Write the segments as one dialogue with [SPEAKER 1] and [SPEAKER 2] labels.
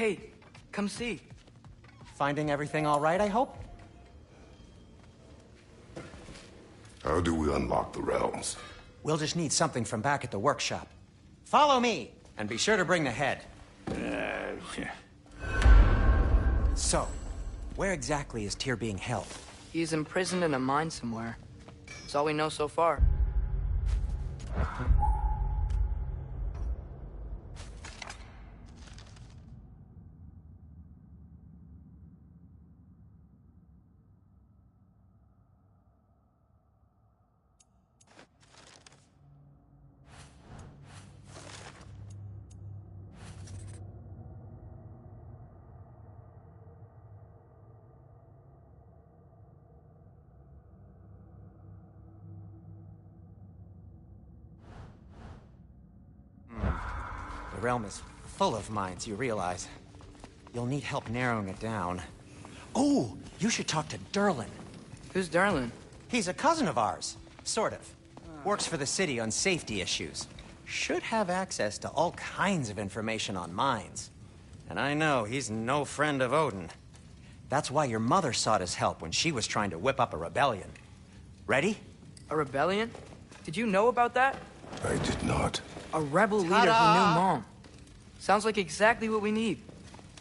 [SPEAKER 1] Hey, come see.
[SPEAKER 2] Finding everything all right, I hope?
[SPEAKER 3] How do we unlock the realms?
[SPEAKER 2] We'll just need something from back at the workshop. Follow me, and be sure to bring the head. So, where exactly is Tyr being held?
[SPEAKER 1] He's imprisoned in a mine somewhere. That's all we know so far.
[SPEAKER 2] The realm is full of mines, you realize. You'll need help narrowing it down. Oh, you should talk to Durlin.
[SPEAKER 1] Who's Darlin?
[SPEAKER 2] He's a cousin of ours, sort of. Works for the city on safety issues. Should have access to all kinds of information on mines. And I know he's no friend of Odin. That's why your mother sought his help when she was trying to whip up a rebellion. Ready?
[SPEAKER 1] A rebellion? Did you know about that?
[SPEAKER 3] I did not.
[SPEAKER 1] A rebel leader who knew Mom. Sounds like exactly what we need.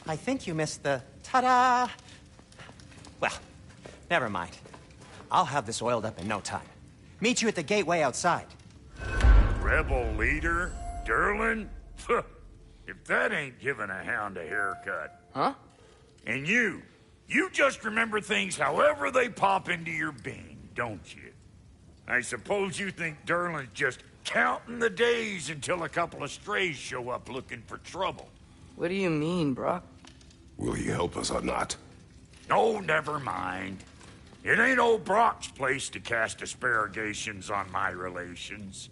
[SPEAKER 2] I think you missed the ta-da! Well, never mind. I'll have this oiled up in no time. Meet you at the gateway outside.
[SPEAKER 4] Rebel leader? Durlin? If that ain't giving a hound a haircut.
[SPEAKER 1] Huh?
[SPEAKER 4] And you just remember things however they pop into your being, don't you? I suppose you think Durlin's just counting the days until a couple of strays show up looking for trouble.
[SPEAKER 1] What do you mean, Brock?
[SPEAKER 3] Will he help us or not?
[SPEAKER 4] No, never mind. It ain't old Brock's place to cast asparagations on my relations.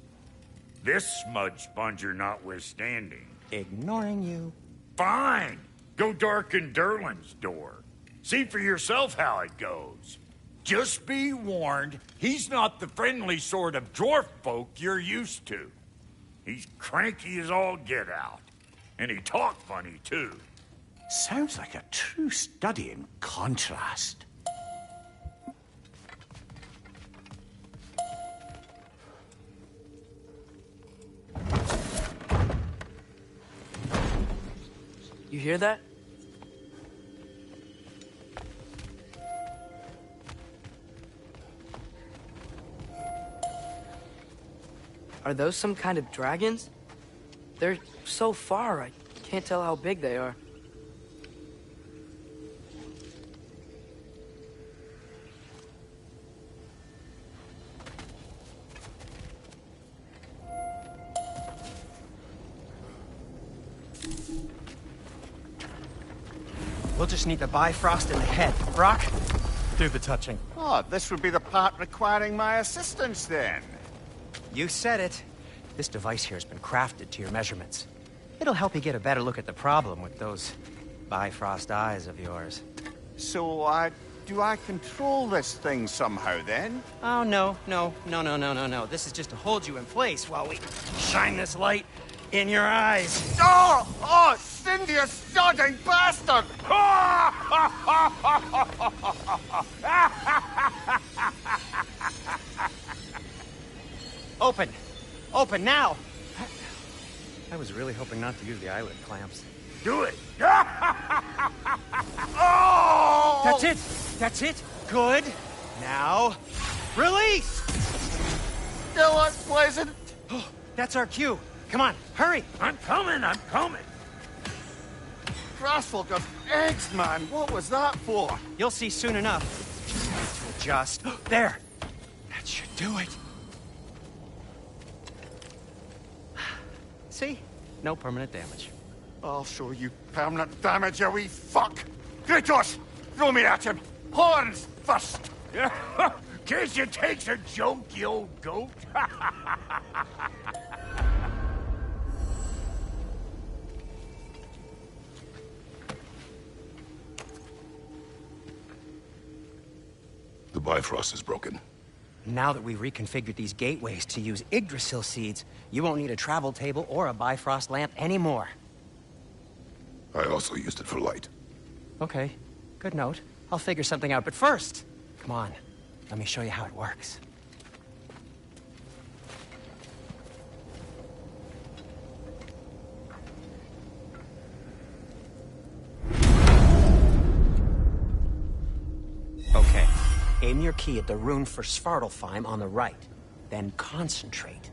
[SPEAKER 4] This smudge sponger notwithstanding.
[SPEAKER 2] Ignoring you.
[SPEAKER 4] Fine. Go darken Durlin's door. See for yourself how it goes. Just be warned, he's not the friendly sort of dwarf folk you're used to. He's cranky as all get out. And he talk funny, too.
[SPEAKER 5] Sounds like a true study in contrast.
[SPEAKER 1] You hear that? Are those some kind of dragons? They're so far, I can't tell how big they are.
[SPEAKER 2] We'll just need the Bifrost in the head. Brock, do the touching.
[SPEAKER 5] Oh, this would be the part requiring my assistance, then.
[SPEAKER 2] You said it. This device here has been crafted to your measurements. It'll help you get a better look at the problem with those Bifrost eyes of yours.
[SPEAKER 5] So, do I control this thing somehow, then?
[SPEAKER 2] Oh, no. This is just to hold you in place while we shine this light in your eyes.
[SPEAKER 5] Oh, Cindy, you sodding bastard!
[SPEAKER 2] Open now! I was really hoping not to use the eyelid clamps.
[SPEAKER 4] Do it!
[SPEAKER 2] Oh! That's it! Good! Now, release!
[SPEAKER 5] Still unpleasant.
[SPEAKER 2] That's our cue. Come on, hurry!
[SPEAKER 4] I'm coming!
[SPEAKER 5] Grassfolk of eggs, man. What was that for?
[SPEAKER 2] You'll see soon enough. Just there! That should do it. See? No permanent damage.
[SPEAKER 5] I'll show you permanent damage, you wee fuck! Kratos! Throw me at him! Horns first!
[SPEAKER 4] Guess you takes a joke, you old goat.
[SPEAKER 3] The Bifrost is broken.
[SPEAKER 2] Now that we've reconfigured these gateways to use Yggdrasil seeds, you won't need a travel table or a Bifrost lamp anymore.
[SPEAKER 3] I also used it for light.
[SPEAKER 2] Okay, good note. I'll figure something out, but first, come on. Let me show you how it works. Okay, aim your key at the rune for Svartalfheim on the right, then concentrate.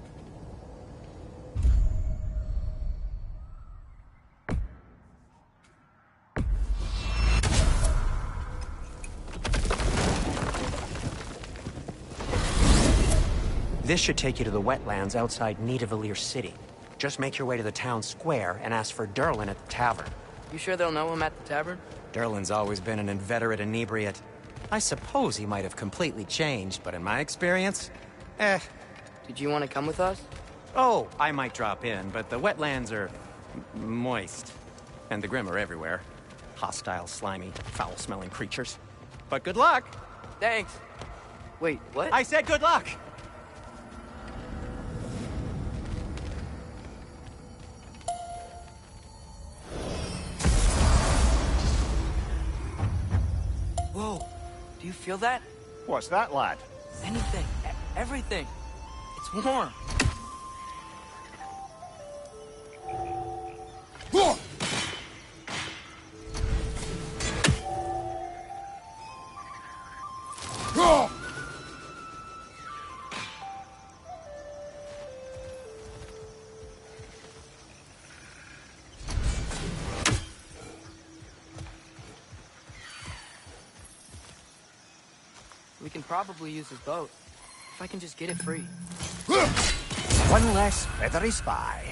[SPEAKER 2] This should take you to the wetlands outside Nidavellir City. Just make your way to the town square and ask for Durlin at the tavern.
[SPEAKER 1] You sure they'll know him at the tavern?
[SPEAKER 2] Durlin's always been an inveterate inebriate. I suppose he might have completely changed, but in my experience,
[SPEAKER 1] Did you want to come with us?
[SPEAKER 2] Oh, I might drop in, but the wetlands are moist. And the Grim are everywhere. Hostile, slimy, foul-smelling creatures. But good luck!
[SPEAKER 1] Thanks. Wait, what?
[SPEAKER 2] I said good luck!
[SPEAKER 1] Whoa. Do you feel that?
[SPEAKER 5] What's that, lad?
[SPEAKER 1] Anything. Everything. It's warm. We can probably use his boat. If I can just get it free.
[SPEAKER 5] One less feathery spy.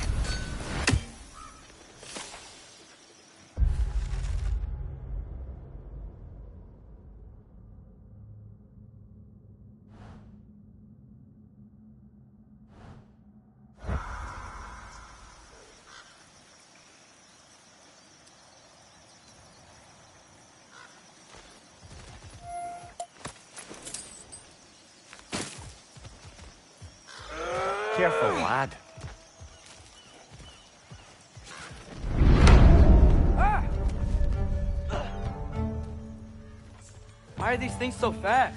[SPEAKER 5] Careful, lad.
[SPEAKER 1] Why are these things so fast?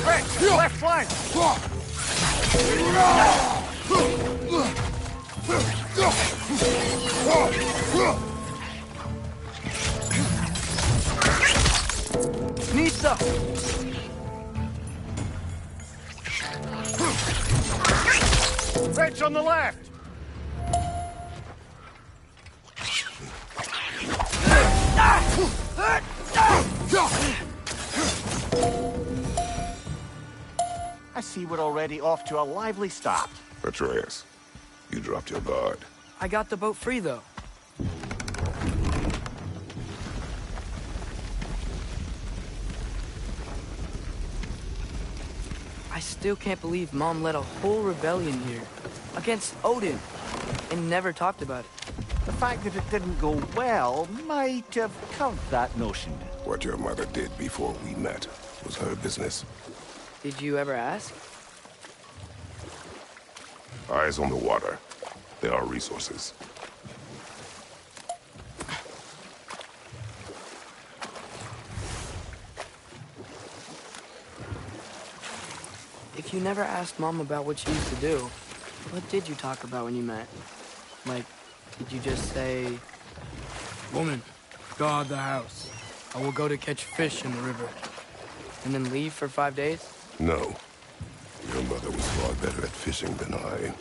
[SPEAKER 5] Rex, left flank!
[SPEAKER 1] Nisa!
[SPEAKER 5] Rex on the left! I see we're already off to a lively start.
[SPEAKER 3] Atreus, you dropped your guard.
[SPEAKER 1] I got the boat free, though. I still can't believe Mom led a whole rebellion here. Against Odin. And never talked about it.
[SPEAKER 5] The fact that it didn't go well might have covered that notion.
[SPEAKER 3] What your mother did before we met was her business.
[SPEAKER 1] Did you ever ask?
[SPEAKER 3] Eyes on the water. There are resources.
[SPEAKER 1] If you never asked Mom about what she used to do, what did you talk about when you met? Like, did you just say, "Woman, guard the house. I will go to catch fish in the river," and then leave for 5 days?
[SPEAKER 3] No. Your mother was far better at fishing than I.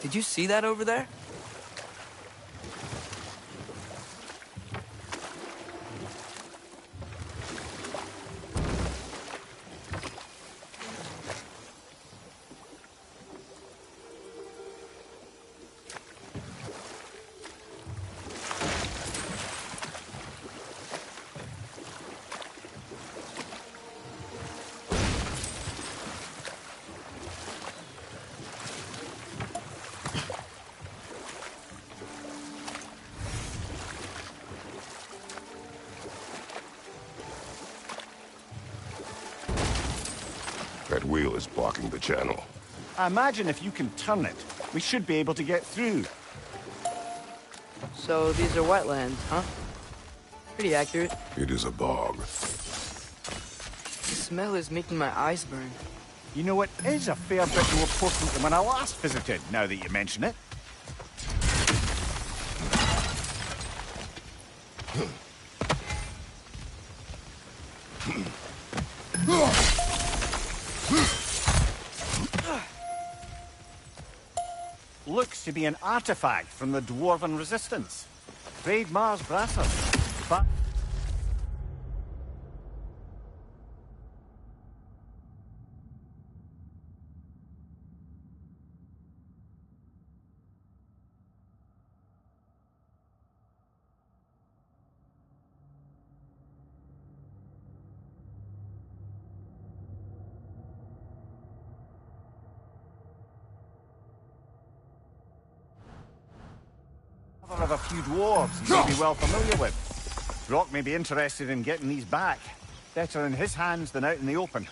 [SPEAKER 1] Did you see that over there?
[SPEAKER 3] That wheel is blocking the channel.
[SPEAKER 5] I imagine if you can turn it, we should be able to get through.
[SPEAKER 1] So these are wetlands, huh? Pretty accurate.
[SPEAKER 3] It is a bog.
[SPEAKER 1] The smell is making my eyes burn.
[SPEAKER 5] You know, it is a fair bit more potent than when I last visited, now that you mention it. Looks to be an artifact from the Dwarven Resistance. Trade Mars Brasser. But of a few dwarves you may be well familiar with. Rock may be interested in getting these back. Better in his hands than out in the open.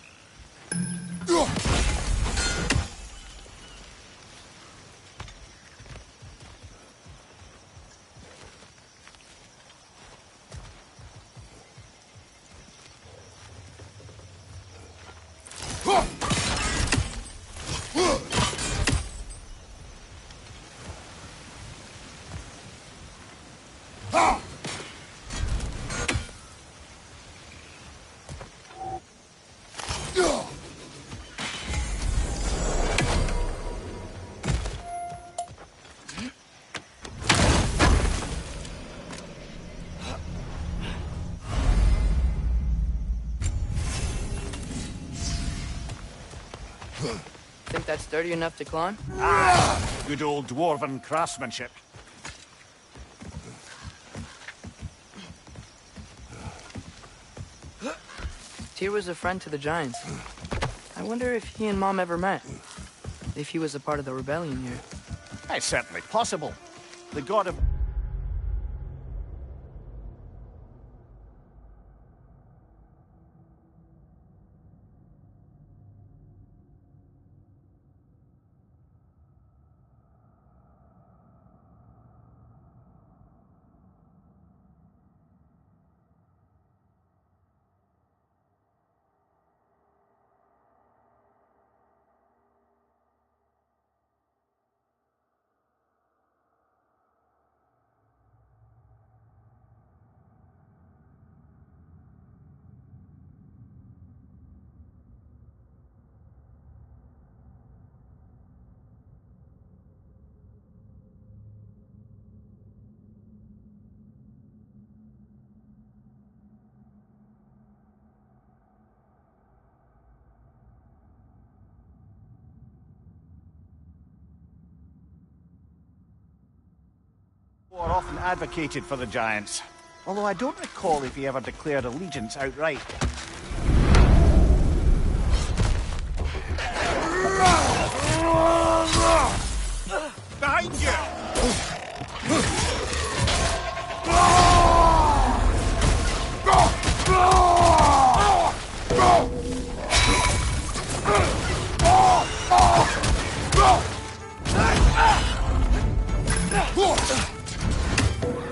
[SPEAKER 1] Think that's sturdy enough to climb?
[SPEAKER 5] Good old dwarven craftsmanship.
[SPEAKER 1] Tyr was a friend to the Giants. I wonder if he and Mom ever met. If he was a part of the rebellion here.
[SPEAKER 5] It's certainly possible. The god of... War often advocated for the Giants, although I don't recall if he ever declared allegiance outright. Behind you!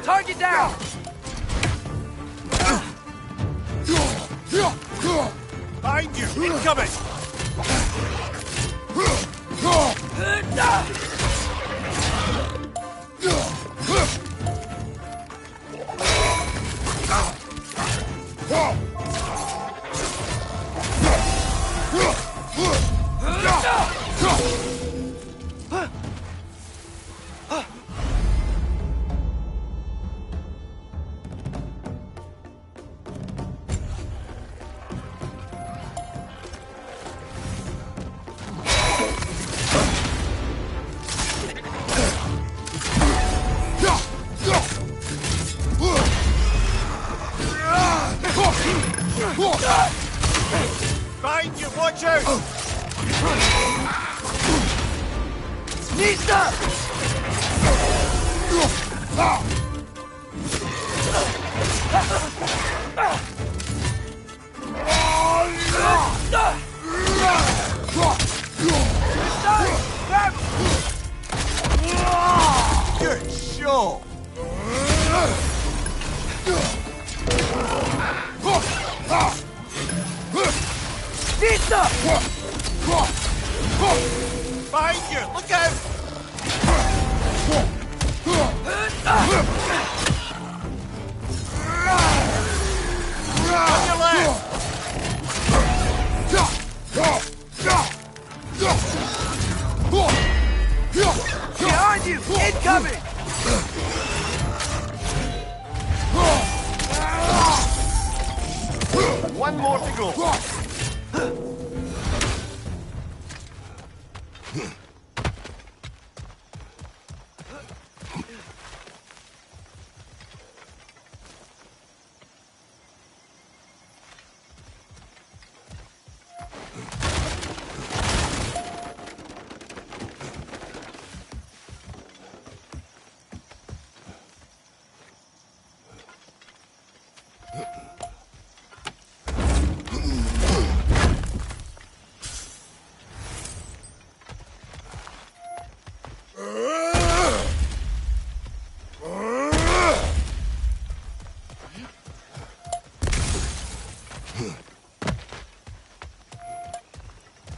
[SPEAKER 1] Target down!
[SPEAKER 5] Behind you! Incoming! Behind you! Watch out!
[SPEAKER 1] Sneeze up!
[SPEAKER 5] Good show!
[SPEAKER 1] Sneeze up!
[SPEAKER 5] Behind you! Look out! On your left!
[SPEAKER 1] Behind you! Incoming!
[SPEAKER 5] One more to go.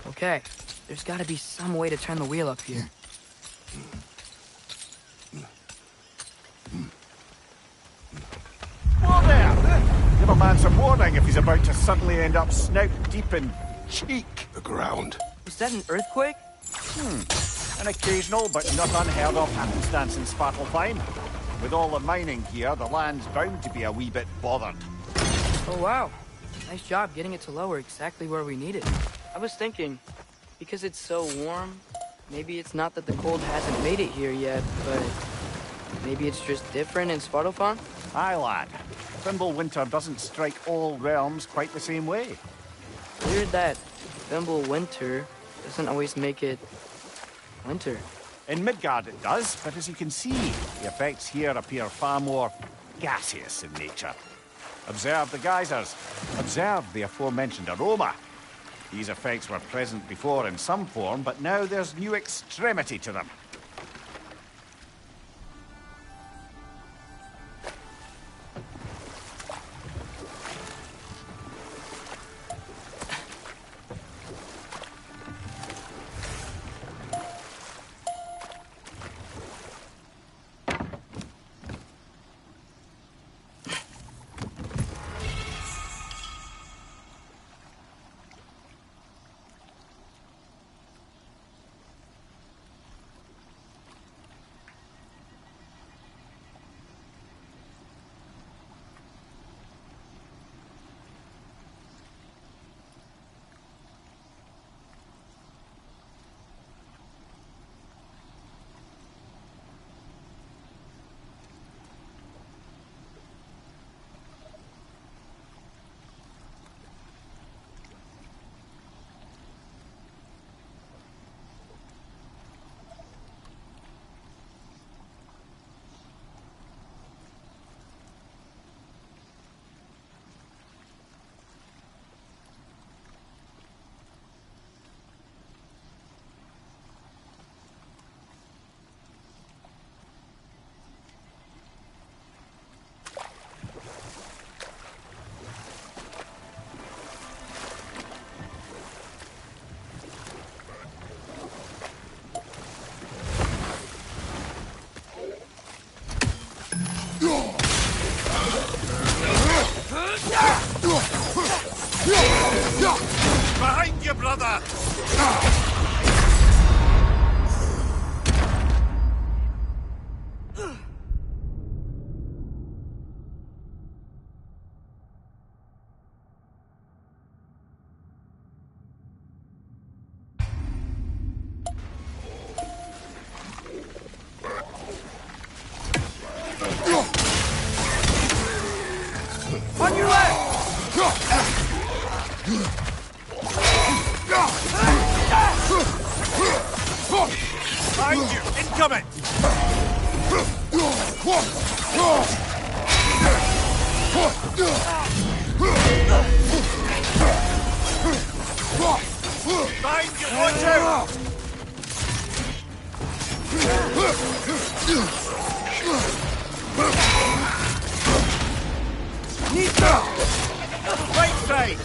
[SPEAKER 1] Okay, there's gotta be some way to turn the wheel up here.
[SPEAKER 5] Whoa there! Give a man some warning if he's about to suddenly end up snout deep in cheek.
[SPEAKER 3] The ground.
[SPEAKER 1] Was that an earthquake?
[SPEAKER 5] An occasional but not unheard of happenstance in Svartalfheim. With all the mining here, the land's bound to be a wee bit bothered.
[SPEAKER 1] Oh, wow. Nice job getting it to lower exactly where we need it. I was thinking, because it's so warm, maybe it's not that the cold hasn't made it here yet, but maybe it's just different in Svartalfheim?
[SPEAKER 5] Aye, lad. Thimble winter doesn't strike all realms quite the same way.
[SPEAKER 1] Weird that Thimble winter doesn't always make it winter.
[SPEAKER 5] In Midgard it does, but as you can see, the effects here appear far more gaseous in nature. Observe the geysers. Observe the aforementioned aroma. These effects were present before in some form, but now there's new extremity to them.
[SPEAKER 4] Behind you, brother!
[SPEAKER 1] On your left!
[SPEAKER 4] Behind you! Incoming! Behind you! Watch out! Right side!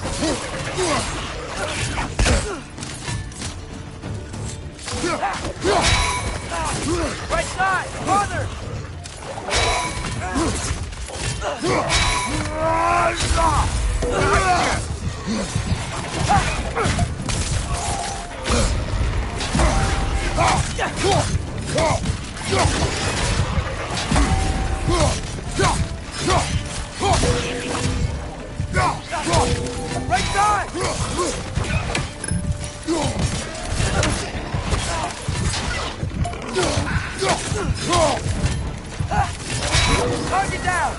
[SPEAKER 1] Right side! Farther! Right side! Target down!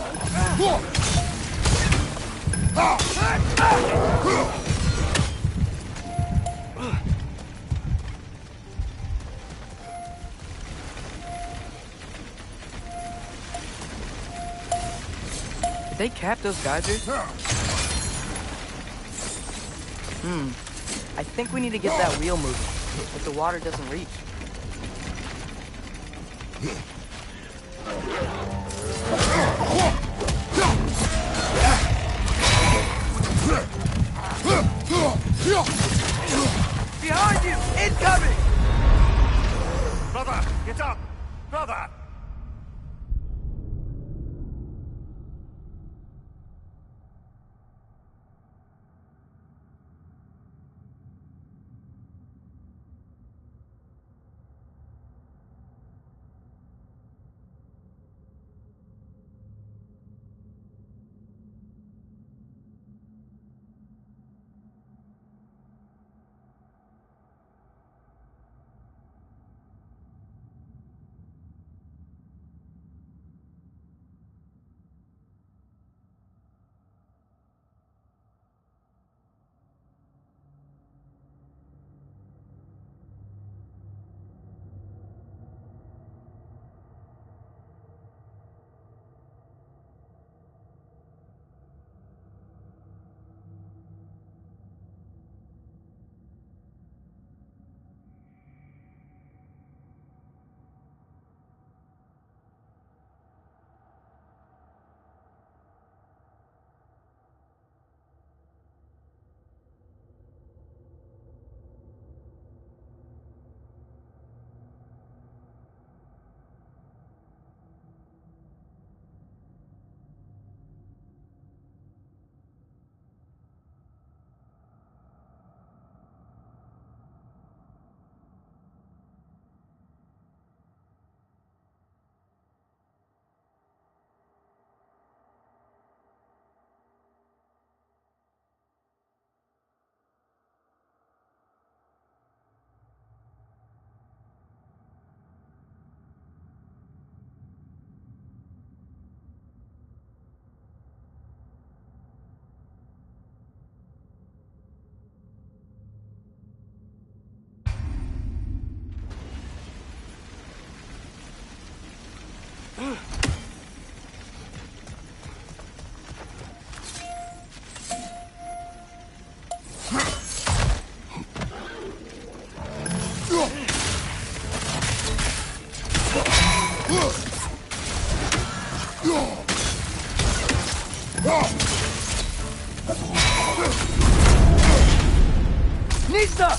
[SPEAKER 1] Did they cap those geysers? I think we need to get that wheel moving, but the water doesn't reach. Behind you! Incoming!
[SPEAKER 5] Brother, get up! Brother!
[SPEAKER 1] Nista!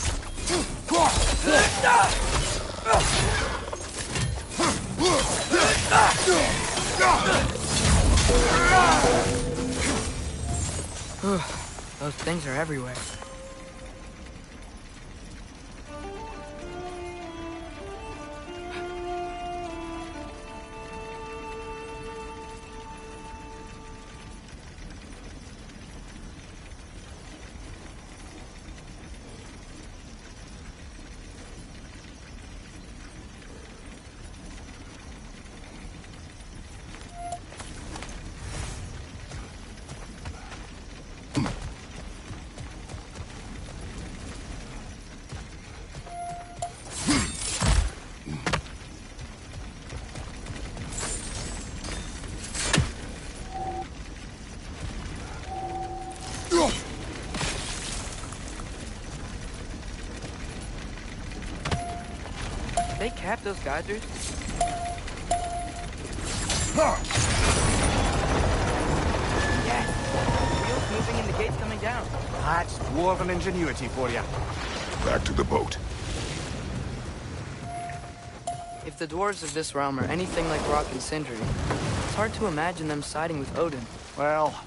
[SPEAKER 1] Those things are everywhere. They cap those geysers? Yes! Wheels moving and the gates coming down.
[SPEAKER 5] That's dwarven ingenuity for you.
[SPEAKER 3] Back to the boat.
[SPEAKER 1] If the dwarves of this realm are anything like Rock and Sindri, it's hard to imagine them siding with Odin.
[SPEAKER 5] Well,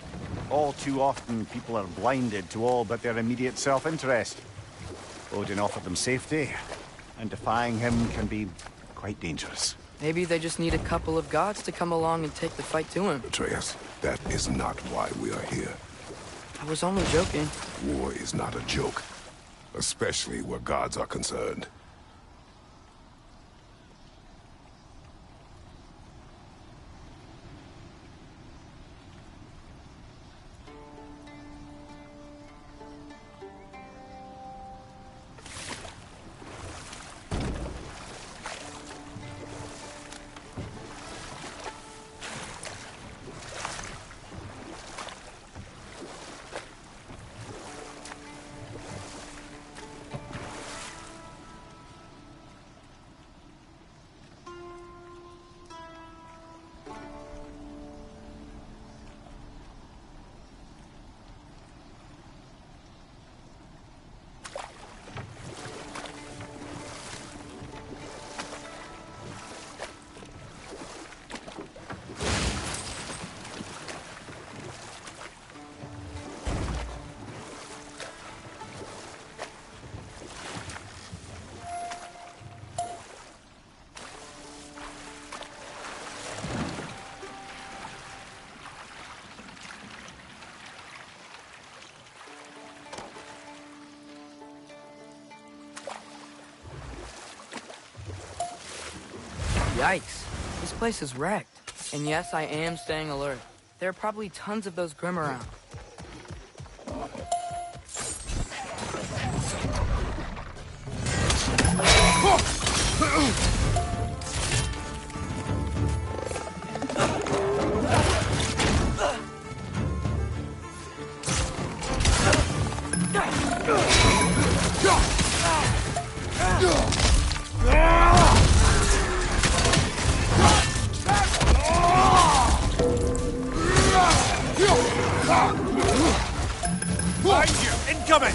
[SPEAKER 5] all too often people are blinded to all but their immediate self-interest. Odin offered them safety, and defying him can be quite dangerous.
[SPEAKER 1] Maybe they just need a couple of gods to come along and take the fight to him.
[SPEAKER 3] Atreus, that is not why we are here.
[SPEAKER 1] I was only joking.
[SPEAKER 3] War is not a joke, especially where gods are concerned.
[SPEAKER 1] Yikes. This place is wrecked. And yes, I am staying alert. There are probably tons of those Grim around.
[SPEAKER 5] Behind you! Incoming!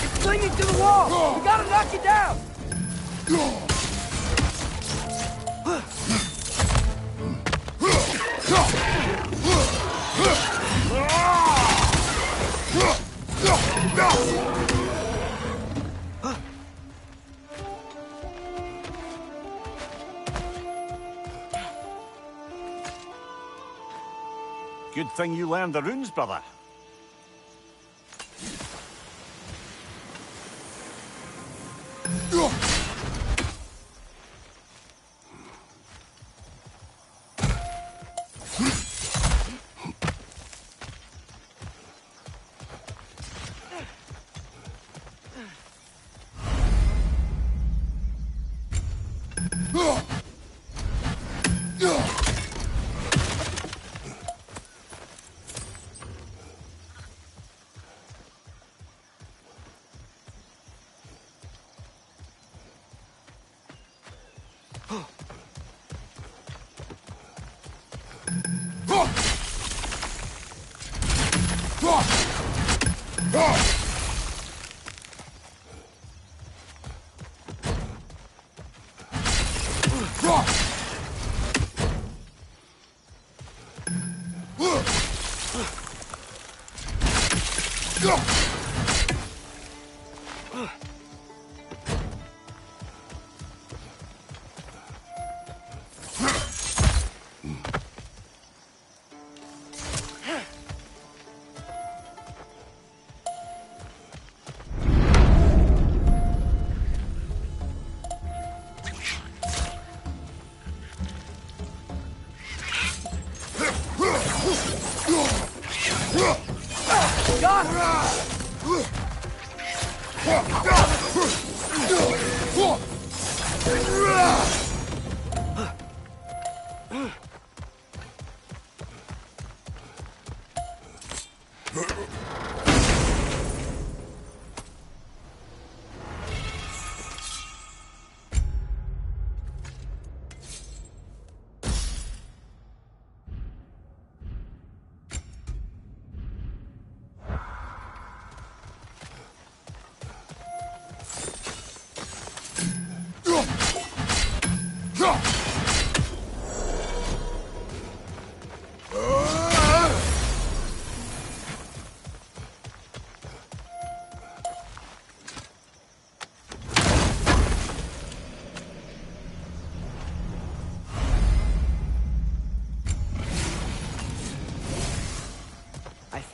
[SPEAKER 1] It's clinging to the wall! We gotta knock it down!
[SPEAKER 5] Good thing you learned the runes, brother.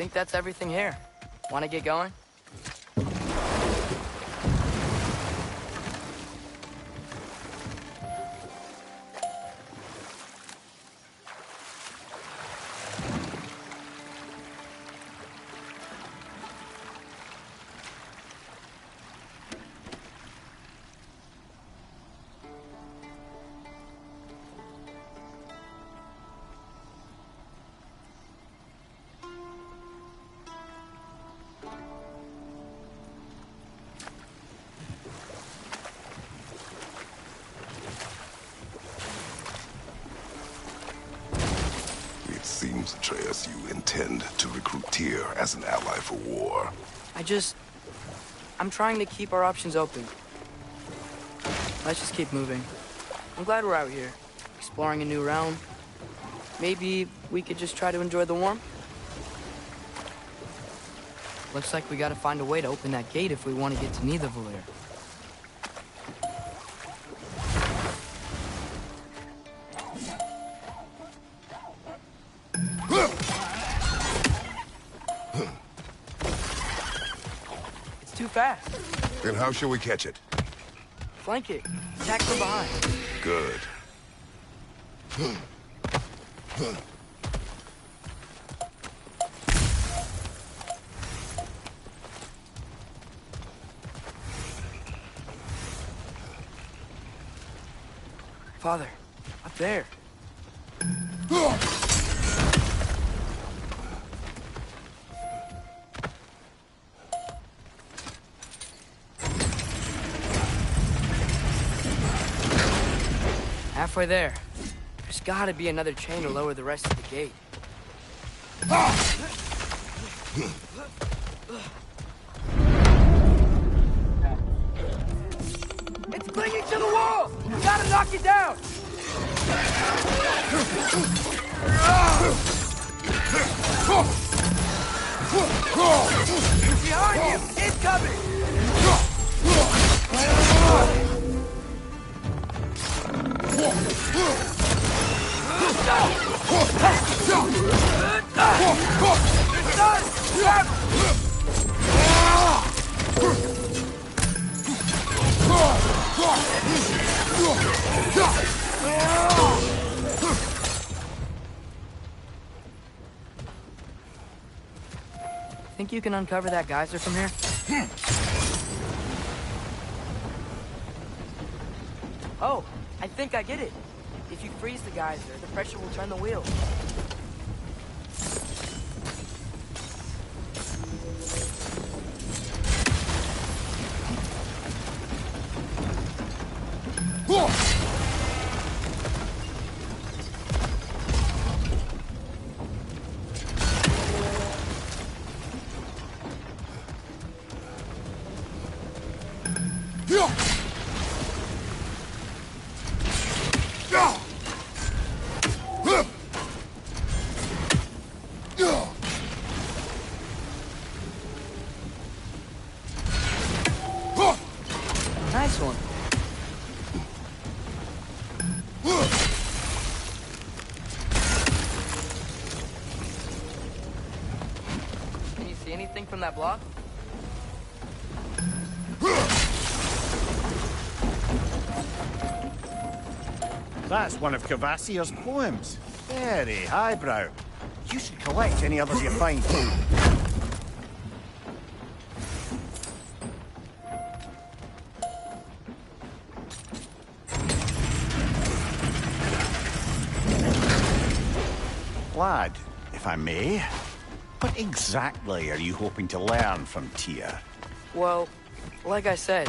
[SPEAKER 1] think that's everything here. Want to get going?
[SPEAKER 3] It seems, Atreus, you intend to recruit Tyr as an ally for war.
[SPEAKER 1] I'm trying to keep our options open. Let's just keep moving. I'm glad we're out here, exploring a new realm. Maybe we could just try to enjoy the warmth? Looks like we gotta find a way to open that gate if we want to get to Nidavellir. It's too fast.
[SPEAKER 3] Then how shall we catch it?
[SPEAKER 1] Flank it. Attack from behind.
[SPEAKER 3] Good.
[SPEAKER 1] Father, up there. Halfway there. There's gotta be another chain to lower the rest of the gate. It's clinging to the wall! We gotta knock it down! Behind you! It's coming! Think you can uncover that geyser from here? Oh, I think I get it. If you freeze the geyser, the pressure will turn the wheel. Nice one. Can you see anything from that block?
[SPEAKER 5] That's one of Cavassia's poems. Very highbrow. You should collect any others you find. Lad, if I may, what exactly are you hoping to learn from Tyr?
[SPEAKER 1] Well, like I said,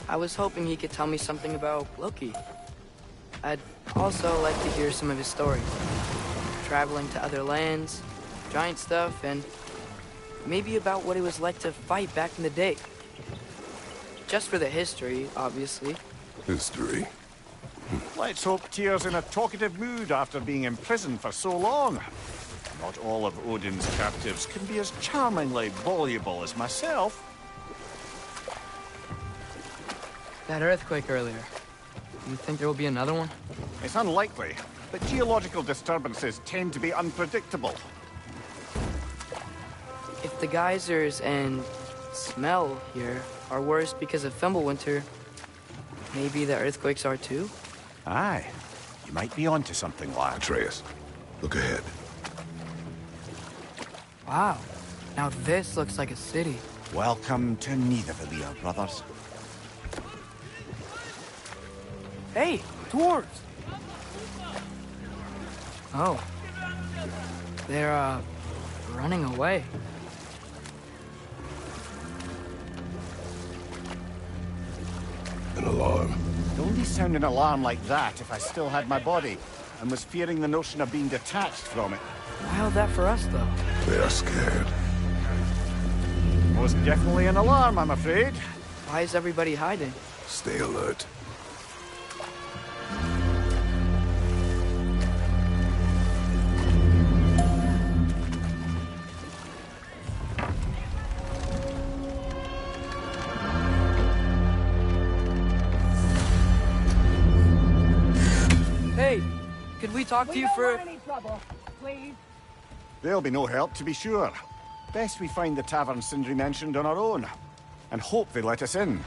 [SPEAKER 1] I was hoping he could tell me something about Loki. I'd also like to hear some of his stories. Traveling to other lands, giant stuff, and maybe about what it was like to fight back in the day. Just for the history, obviously.
[SPEAKER 3] History.
[SPEAKER 5] Let's hope Tyr's in a talkative mood after being imprisoned for so long. Not all of Odin's captives can be as charmingly voluble as myself.
[SPEAKER 1] That earthquake earlier. Do you think there will be another one?
[SPEAKER 5] It's unlikely, but geological disturbances tend to be unpredictable.
[SPEAKER 1] If the geysers and smell here are worse because of Fimbulwinter, maybe the earthquakes are too?
[SPEAKER 5] Aye. You might be onto something, lad.
[SPEAKER 3] Atreus, look ahead.
[SPEAKER 1] Wow. Now this looks like a city.
[SPEAKER 5] Welcome to Nidavellir, brothers.
[SPEAKER 1] Hey, dwarves! Oh. They're, running away.
[SPEAKER 3] An alarm.
[SPEAKER 5] I'd only sound an alarm like that if I still had my body, and was fearing the notion of being detached from it.
[SPEAKER 1] Wild that for us, though.
[SPEAKER 3] They are scared.
[SPEAKER 5] Most definitely an alarm, I'm afraid.
[SPEAKER 1] Why is everybody hiding?
[SPEAKER 3] Stay alert.
[SPEAKER 1] Hey, could we talk to you for...
[SPEAKER 6] any trouble, please.
[SPEAKER 5] There'll be no help, to be sure. Best we find the tavern Sindri mentioned on our own, and hope they let us in.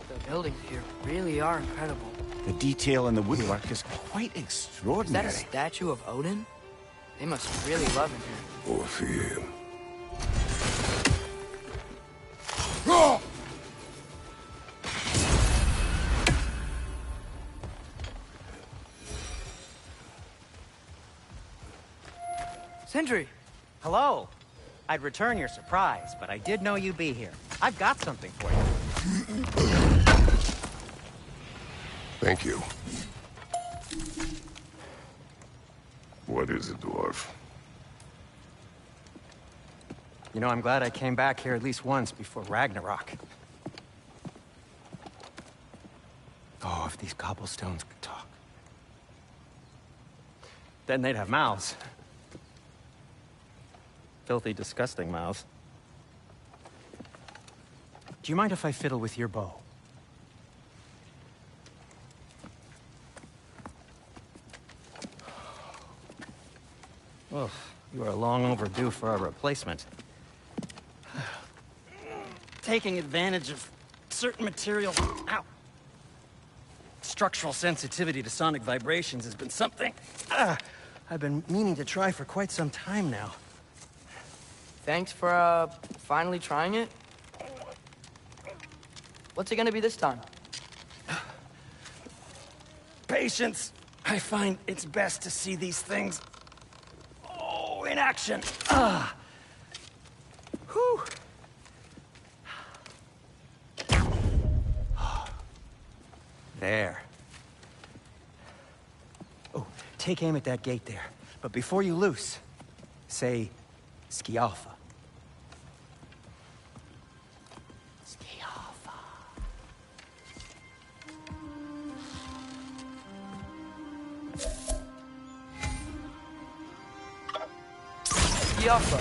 [SPEAKER 1] The buildings here really are incredible.
[SPEAKER 5] The detail in the woodwork is quite
[SPEAKER 1] Is
[SPEAKER 5] extraordinary.
[SPEAKER 1] that a statue of Odin? They must really love him here.
[SPEAKER 3] Or fear him.
[SPEAKER 1] Sindri!
[SPEAKER 2] Hello. I'd return your surprise, but I did know you'd be here. I've got something for you.
[SPEAKER 3] Thank you. What is it, dwarf?
[SPEAKER 2] You know, I'm glad I came back here at least once before Ragnarok. Oh, if these cobblestones could talk. Then they'd have mouths. Filthy, disgusting mouths. Do you mind if I fiddle with your bow? Oh, you are long overdue for a replacement. Taking advantage of certain materials. Ow! Structural sensitivity to sonic vibrations has been something I've been meaning to try for quite some time now.
[SPEAKER 1] Thanks for, finally trying it. What's it gonna be this time?
[SPEAKER 2] Patience. I find it's best to see these things, in action. Whew. There. Oh, take aim at that gate there. But before you loose, say, Skialfa. Skialfa.
[SPEAKER 1] Skialfa.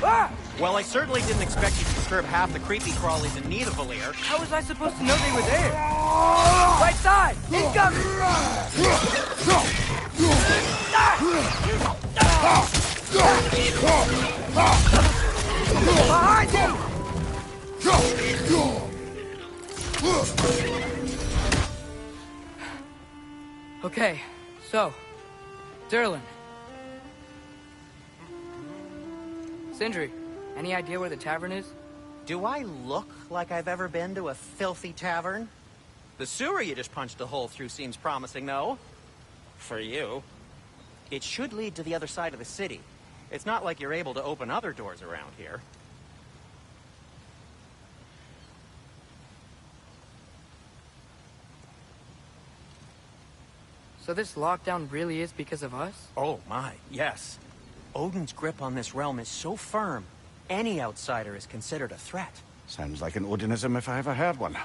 [SPEAKER 1] Ah!
[SPEAKER 2] Well, I certainly didn't expect you to disturb half the creepy crawlies in Nidavellir.
[SPEAKER 1] How was I supposed to know they were there? Right side! Incoming! Behind you! Okay, so, Durlin. Sindri, any idea where the tavern is?
[SPEAKER 2] Do I look like I've ever been to a filthy tavern? The sewer you just punched a hole through seems promising, though. For you. It should lead to the other side of the city. It's not like you're able to open other doors around here.
[SPEAKER 1] So this lockdown really is because of us?
[SPEAKER 2] Oh my, yes. Odin's grip on this realm is so firm, any outsider is considered a threat.
[SPEAKER 5] Sounds like an Odinism if I ever heard one.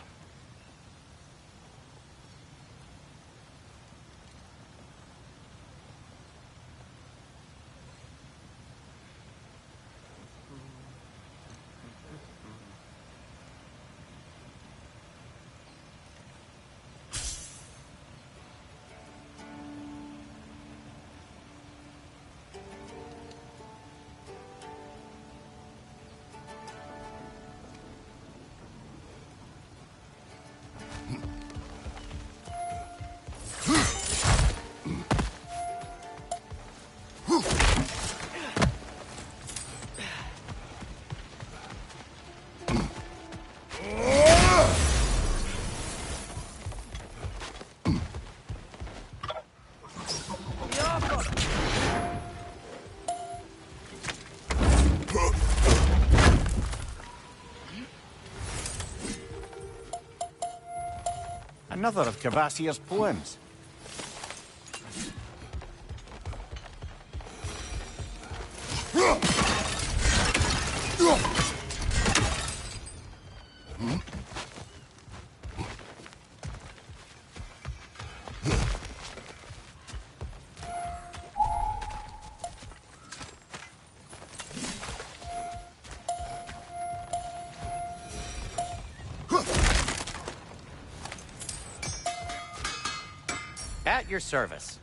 [SPEAKER 5] Another of Cavassier's poems.
[SPEAKER 2] At your service.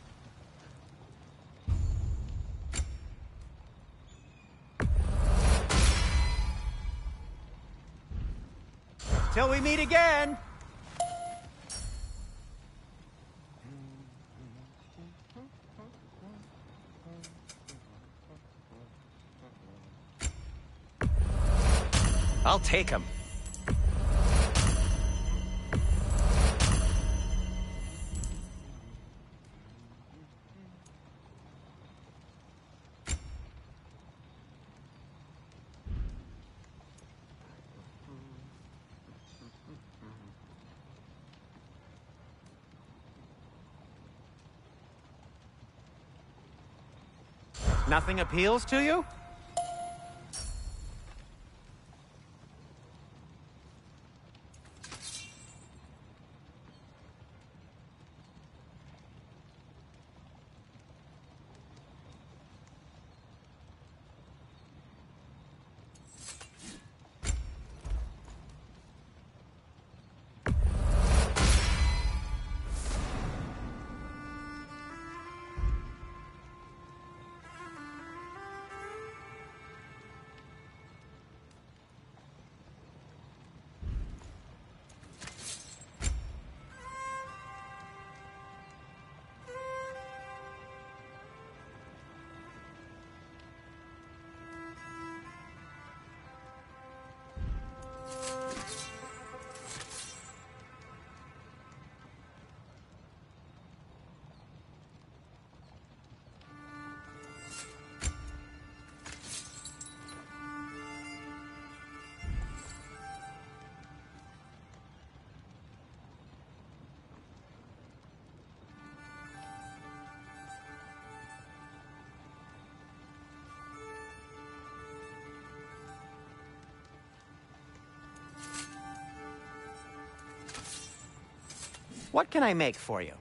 [SPEAKER 2] Till we meet again! I'll take him. Nothing appeals to you? What can I make for you?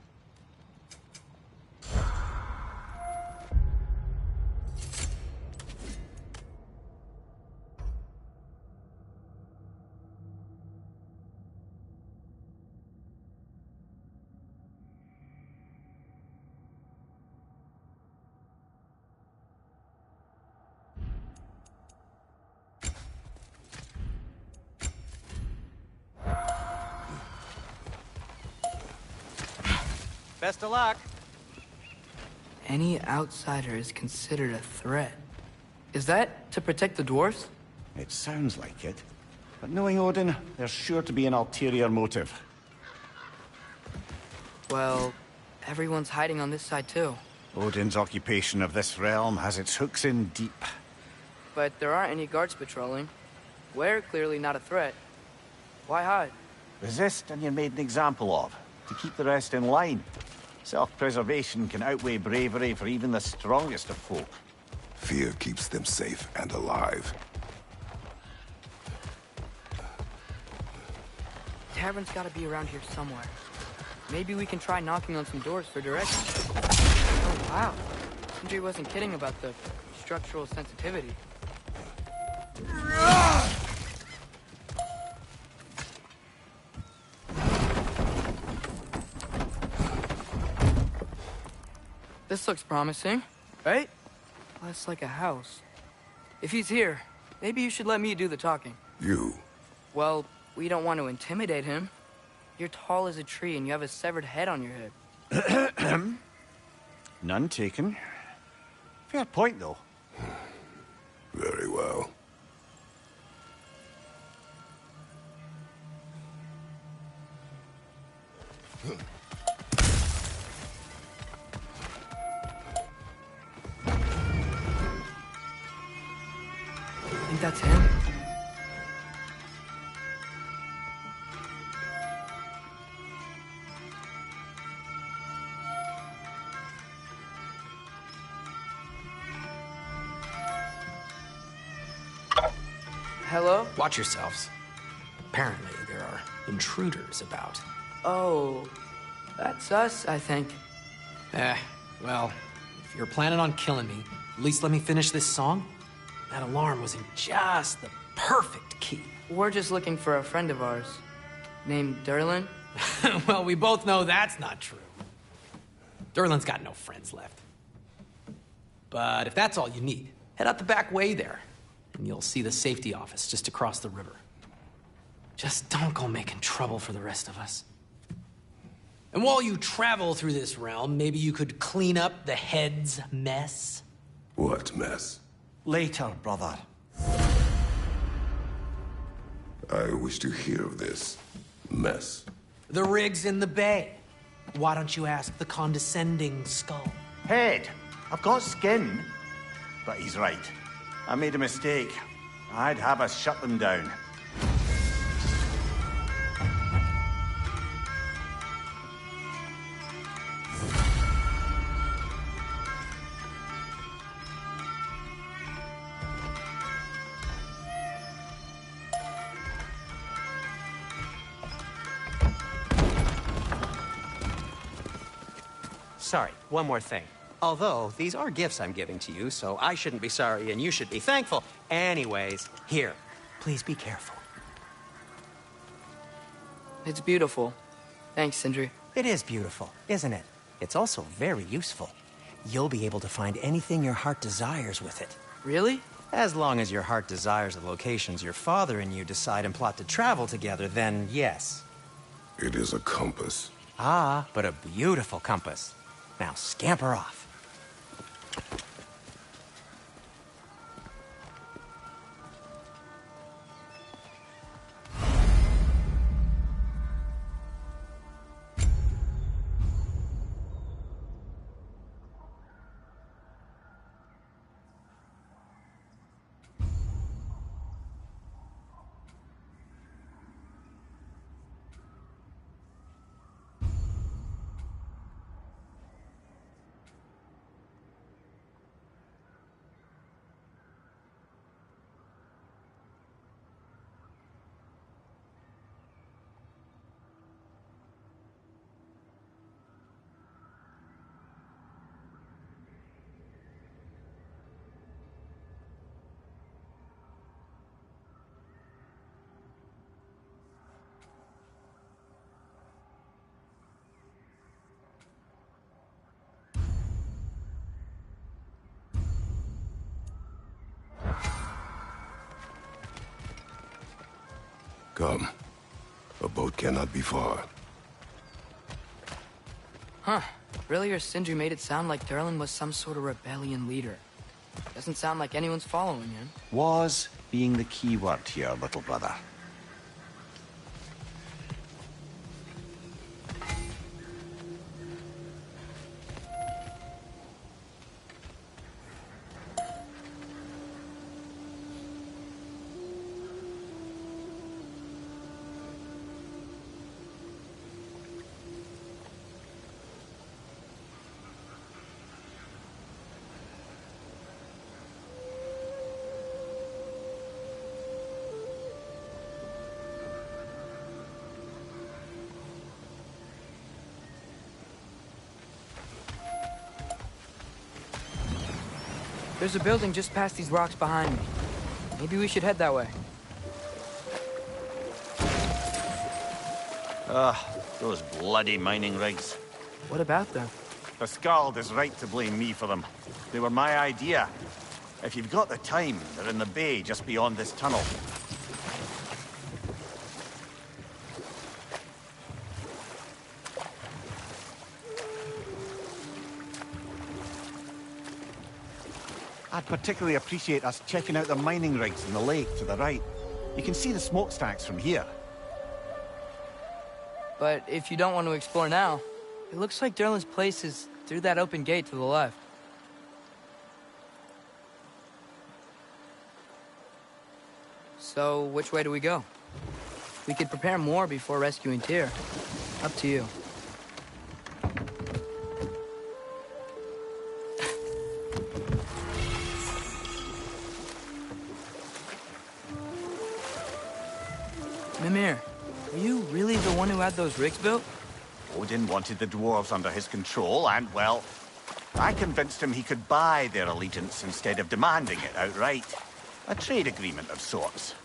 [SPEAKER 2] Best of luck.
[SPEAKER 1] Any outsider is considered a threat. Is that to protect the dwarves?
[SPEAKER 5] It sounds like it. But knowing Odin, there's sure to be an ulterior motive.
[SPEAKER 1] Well, everyone's hiding on this side too.
[SPEAKER 5] Odin's occupation of this realm has its hooks in deep.
[SPEAKER 1] But there aren't any guards patrolling. We're clearly not a threat. Why hide?
[SPEAKER 5] Resist and you're made an example of, to keep the rest in line. Self-preservation can outweigh bravery for even the strongest of folk.
[SPEAKER 3] Fear keeps them safe and alive.
[SPEAKER 1] Tavern's gotta be around here somewhere. Maybe we can try knocking on some doors for directions. Oh, wow. Sindri wasn't kidding about the structural sensitivity. This looks promising, right? Less like a house. If he's here, maybe you should let me do the talking.
[SPEAKER 3] You?
[SPEAKER 1] Well, we don't want to intimidate him. You're tall as a tree and you have a severed head on your head.
[SPEAKER 5] None taken. Fair point, though.
[SPEAKER 3] Very well.
[SPEAKER 1] Think that's him? Hello?
[SPEAKER 6] Watch yourselves. Apparently, there are intruders about.
[SPEAKER 1] Oh, that's us, I think.
[SPEAKER 6] Well, if you're planning on killing me, at least let me finish this song. That alarm was in just the perfect key.
[SPEAKER 1] We're just looking for a friend of ours named Derlin.
[SPEAKER 6] Well, we both know that's not true. Derlin's got no friends left. But if that's all you need, head out the back way there, and you'll see the safety office just across the river. Just don't go making trouble for the rest of us. And while you travel through this realm, maybe you could clean up the head's mess?
[SPEAKER 3] What mess?
[SPEAKER 2] Later, brother.
[SPEAKER 3] I wish to hear of this mess.
[SPEAKER 6] The rig's in the bay. Why don't you ask the condescending skull?
[SPEAKER 5] Head, I've got skin. But he's right. I made a mistake. I'd have us shut them down.
[SPEAKER 2] Sorry, one more thing. Although, these are gifts I'm giving to you, so I shouldn't be sorry and you should be thankful. Anyways, here, please be careful.
[SPEAKER 1] It's beautiful. Thanks, Sindri.
[SPEAKER 2] It is beautiful, isn't it? It's also very useful. You'll be able to find anything your heart desires with it.
[SPEAKER 1] Really?
[SPEAKER 2] As long as your heart desires the locations your father and you decide and plot to travel together, then yes.
[SPEAKER 3] It is a compass.
[SPEAKER 2] Ah, but a beautiful compass. Now scamper off.
[SPEAKER 3] Come. A boat cannot be far.
[SPEAKER 1] Huh. Earlier, Sindri made it sound like Derlin was some sort of rebellion leader. Doesn't sound like anyone's following him.
[SPEAKER 5] Was being the key word here, little brother.
[SPEAKER 1] There's a building just past these rocks behind me. Maybe we should head that way.
[SPEAKER 5] Those bloody mining rigs.
[SPEAKER 1] What about them?
[SPEAKER 5] The Skald is right to blame me for them. They were my idea. If you've got the time, they're in the bay just beyond this tunnel. I'd particularly appreciate us checking out the mining rigs in the lake to the right. You can see the smokestacks from here.
[SPEAKER 1] But if you don't want to explore now, it looks like Derlin's place is through that open gate to the left. So, which way do we go? We could prepare more before rescuing Tyr. Up to you. Are you really the one who had those rigs built?
[SPEAKER 5] Odin wanted the dwarves under his control, and, well, I convinced him he could buy their allegiance instead of demanding it outright. A trade agreement of sorts.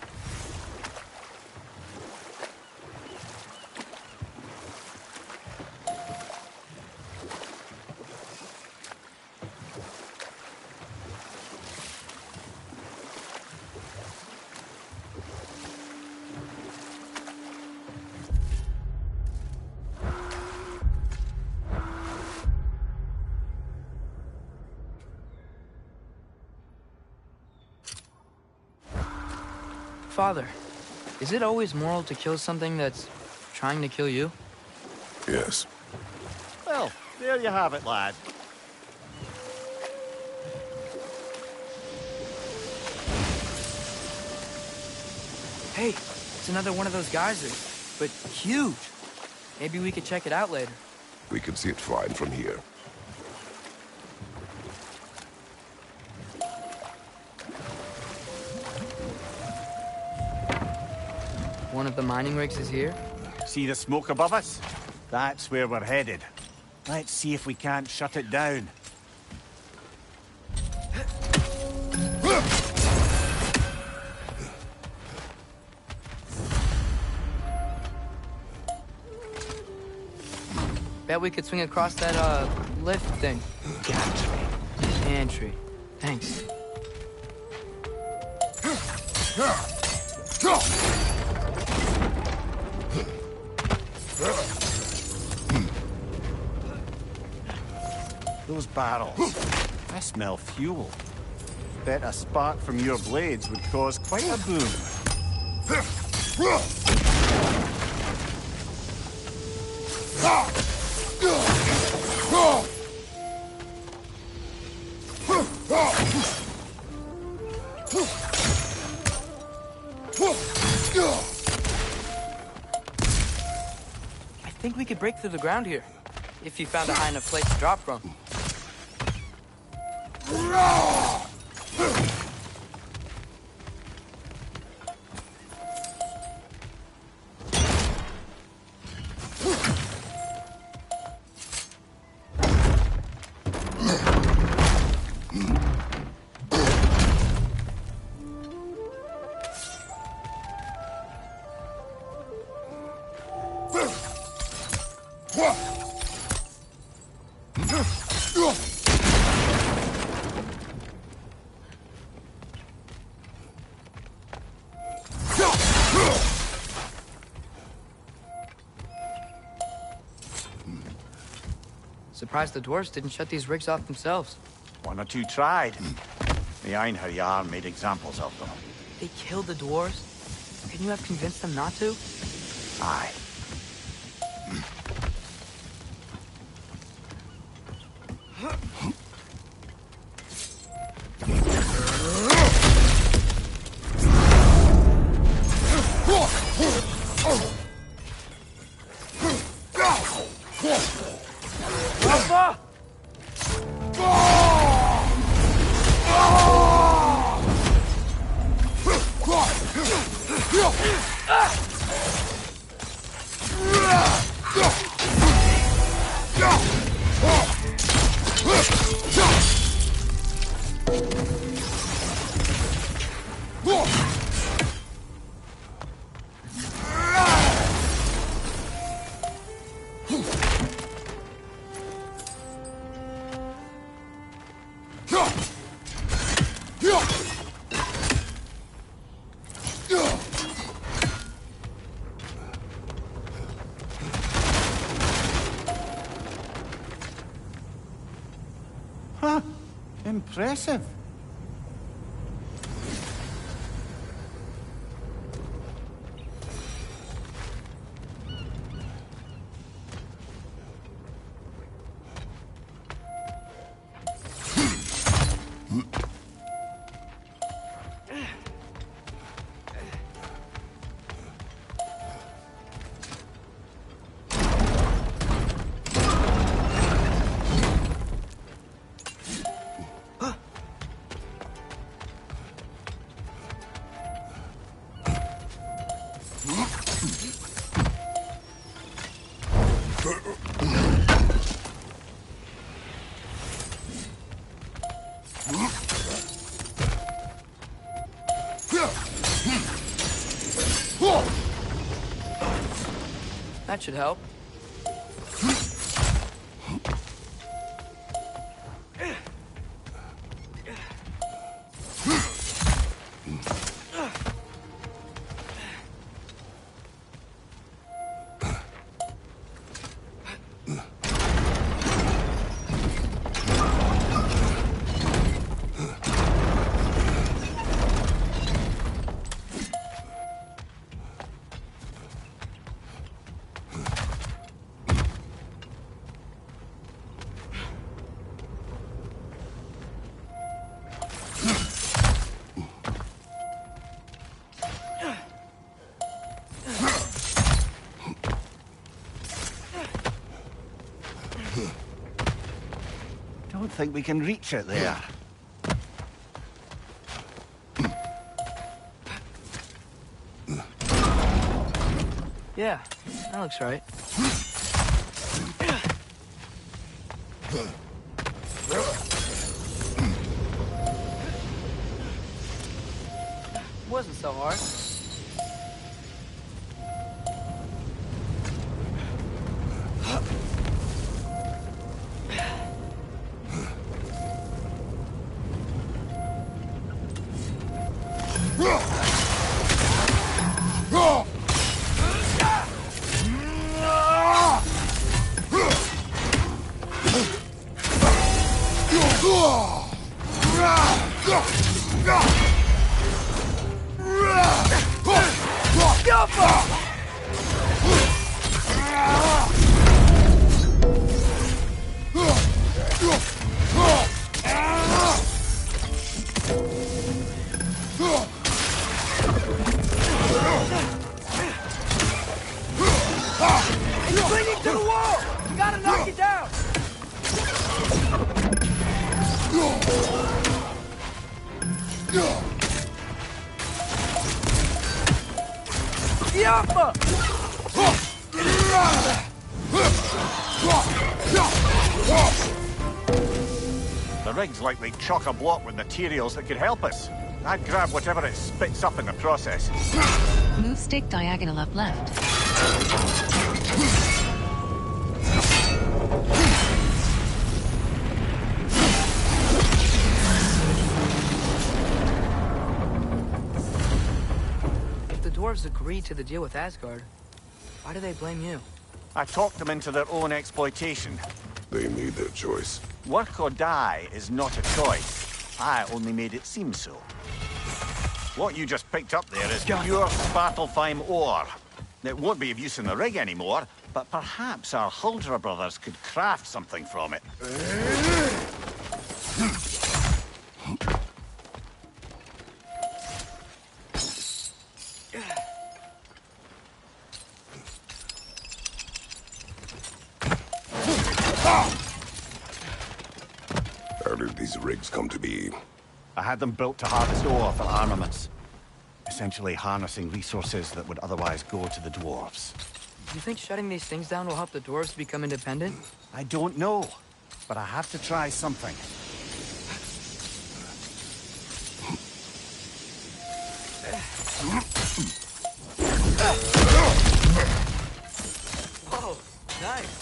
[SPEAKER 1] Father, is it always moral to kill something that's trying to kill you?
[SPEAKER 3] Yes.
[SPEAKER 5] Well, there you have it, lad.
[SPEAKER 1] Hey, it's another one of those geysers, but huge. Maybe we could check it out later.
[SPEAKER 3] We can see it fine from here.
[SPEAKER 1] One of the mining rigs is here?
[SPEAKER 5] See the smoke above us? That's where we're headed. Let's see if we can't shut it down.
[SPEAKER 1] Bet we could swing across that, lift thing.
[SPEAKER 5] Gantry.
[SPEAKER 1] Pantry. Thanks.
[SPEAKER 5] Those barrels. I smell fuel. Bet a spark from your blades would cause quite a boom.
[SPEAKER 1] I think we could break through the ground here, if you found a high enough place to drop from. Surprised the dwarves didn't shut these rigs off themselves.
[SPEAKER 5] One or two tried. The Einherjar made examples of them.
[SPEAKER 1] They killed the dwarves? Couldn't you have convinced them not to?
[SPEAKER 5] Aye. Huh. Impressive.
[SPEAKER 1] That should help.
[SPEAKER 5] Don't think we can reach it there.
[SPEAKER 1] Yeah, that looks right. Wasn't so hard. He's clinging to the wall! You gotta knock it down! Yappa!
[SPEAKER 5] The rig's likely chock-a-block with materials that could help us. I'd grab whatever it spits up in the process.
[SPEAKER 7] Move stick diagonal up left.
[SPEAKER 1] If the dwarves agreed to the deal with Asgard, why do they blame you?
[SPEAKER 5] I talked them into their own exploitation.
[SPEAKER 3] They made their choice.
[SPEAKER 5] Work or die is not a choice. I only made it seem so. What you just picked up there is pure Svartalfheim ore. It won't be of use in the rig anymore, but perhaps our Huldra brothers could craft something from it.
[SPEAKER 3] How did these rigs come to be?
[SPEAKER 5] I had them built to harvest ore for armaments. Essentially harnessing resources that would otherwise go to the dwarves.
[SPEAKER 1] Do you think shutting these things down will help the dwarves become independent?
[SPEAKER 5] I don't know, but I have to try something.
[SPEAKER 1] Whoa, nice.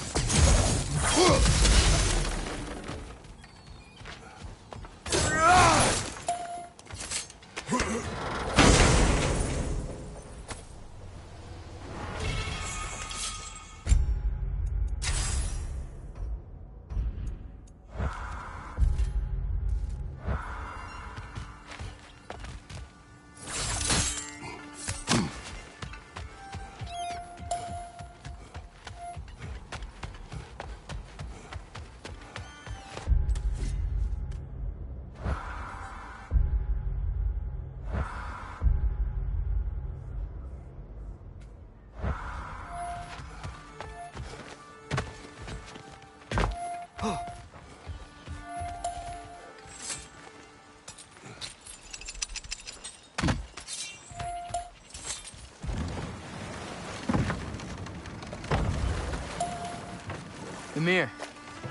[SPEAKER 1] Ymir,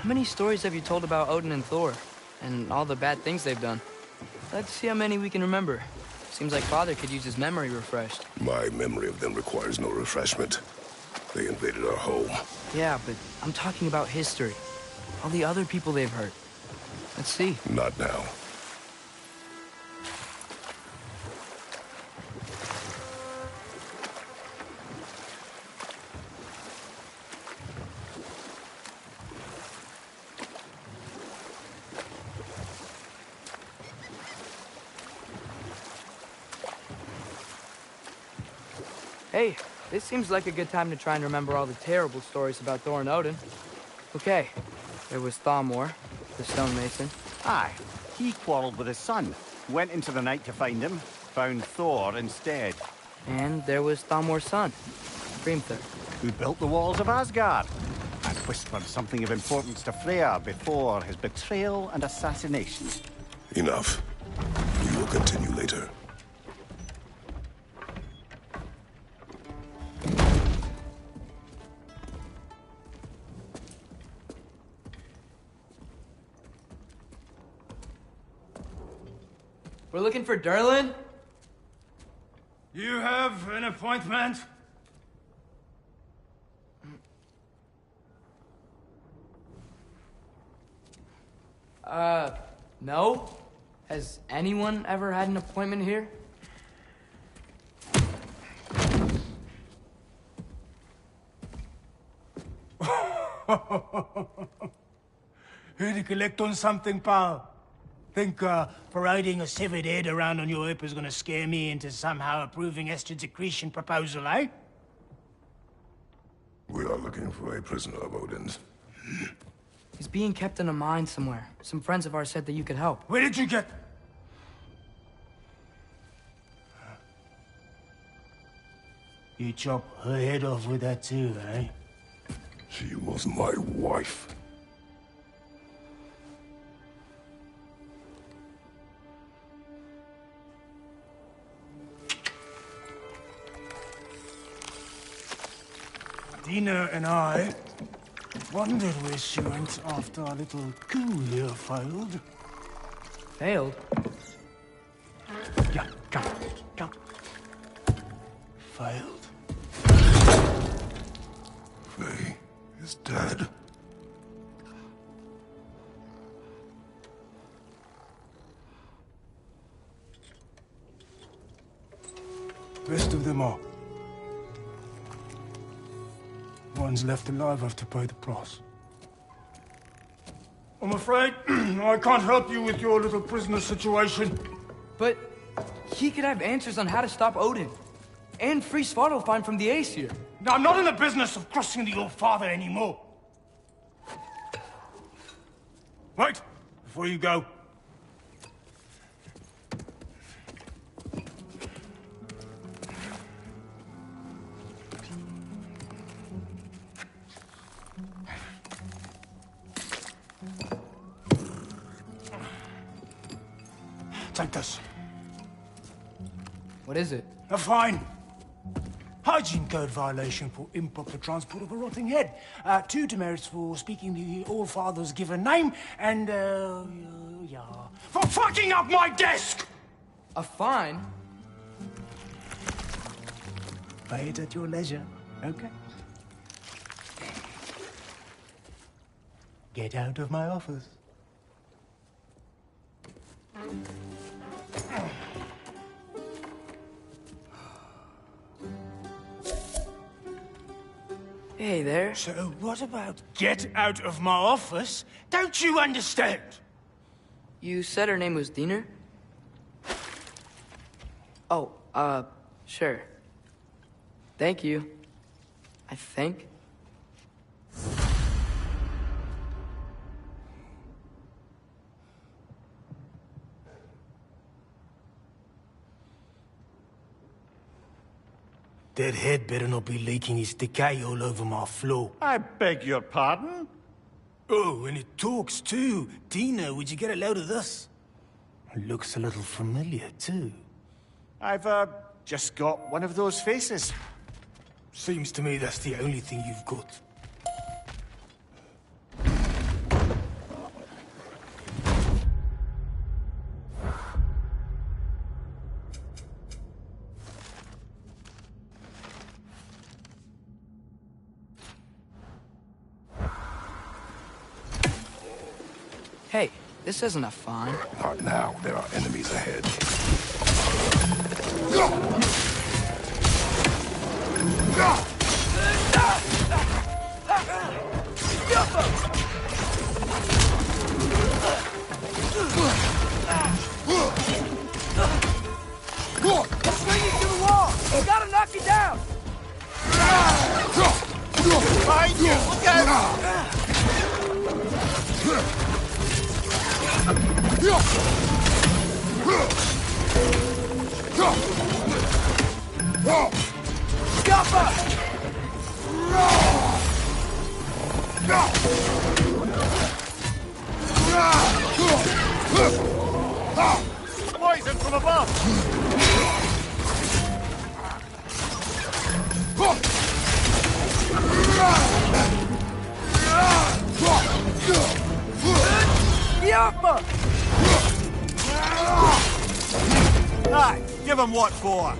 [SPEAKER 1] how many stories have you told about Odin and Thor? And all the bad things they've done? Let's see how many we can remember. Seems like Father could use his memory refreshed.
[SPEAKER 3] My memory of them requires no refreshment. They invaded our home.
[SPEAKER 1] Yeah, but I'm talking about history. All the other people they've hurt. Let's see.
[SPEAKER 3] Not now.
[SPEAKER 1] Hey, this seems like a good time to try and remember all the terrible stories about Thor and Odin. Okay, there was Thamor, the stonemason.
[SPEAKER 5] Aye, he quarreled with his son. Went into the night to find him, found Thor instead.
[SPEAKER 1] And there was Thamor's son, Grimthur.
[SPEAKER 5] Who built the walls of Asgard and whispered something of importance to Freya before his betrayal and assassination.
[SPEAKER 3] Enough. We will continue later.
[SPEAKER 1] We're looking for Durlin?
[SPEAKER 8] You have an appointment?
[SPEAKER 1] No? Has anyone ever had an appointment here?
[SPEAKER 8] Here to collect on something, pal? Think, parading a severed head around on your hip is gonna scare me into somehow approving Estrid's accretion proposal, eh?
[SPEAKER 3] We are looking for a prisoner of Odin's.
[SPEAKER 1] He's being kept in a mine somewhere. Some friends of ours said that you could help.
[SPEAKER 8] Where did you get... You chop her head off with that too, eh?
[SPEAKER 3] She was my wife.
[SPEAKER 8] Dina and I wondered where she went after our little coup here failed.
[SPEAKER 1] Failed?
[SPEAKER 8] Yeah, come. Failed.
[SPEAKER 3] Faye is dead.
[SPEAKER 8] Rest of them are. Ones left alive have to pay the price. I'm afraid I can't help you with your little prisoner situation.
[SPEAKER 1] But he could have answers on how to stop Odin. And free Svartalfheim from the Aesir.
[SPEAKER 8] Now, I'm not in the business of crossing the old father anymore. Wait, before you go. Take this.
[SPEAKER 1] What is it?
[SPEAKER 8] A fine. Hygiene code violation for improper transport of a rotting head. 2 demerits for speaking the All-Father's given name, and, yeah... for fucking up my desk!
[SPEAKER 1] A fine?
[SPEAKER 8] Pay it at your leisure, okay? Get out of my office.
[SPEAKER 1] Hey there.
[SPEAKER 8] So what about get out of my office? Don't you understand?
[SPEAKER 1] You said her name was Diener? Oh, sure. Thank you. I think.
[SPEAKER 8] That head better not be leaking its decay all over my floor.
[SPEAKER 5] I beg your pardon?
[SPEAKER 8] Oh, and it talks too. Dina, would you get a load of this? It looks a little familiar too.
[SPEAKER 5] I've, just got one of those faces.
[SPEAKER 8] Seems to me that's the only thing you've got.
[SPEAKER 1] Hey, this isn't a fine.
[SPEAKER 3] Not now. There are enemies ahead.
[SPEAKER 1] Swing you to the wall! We gotta knock you down!
[SPEAKER 5] Behind you! Look out! Poison from above! Aye, give him what for.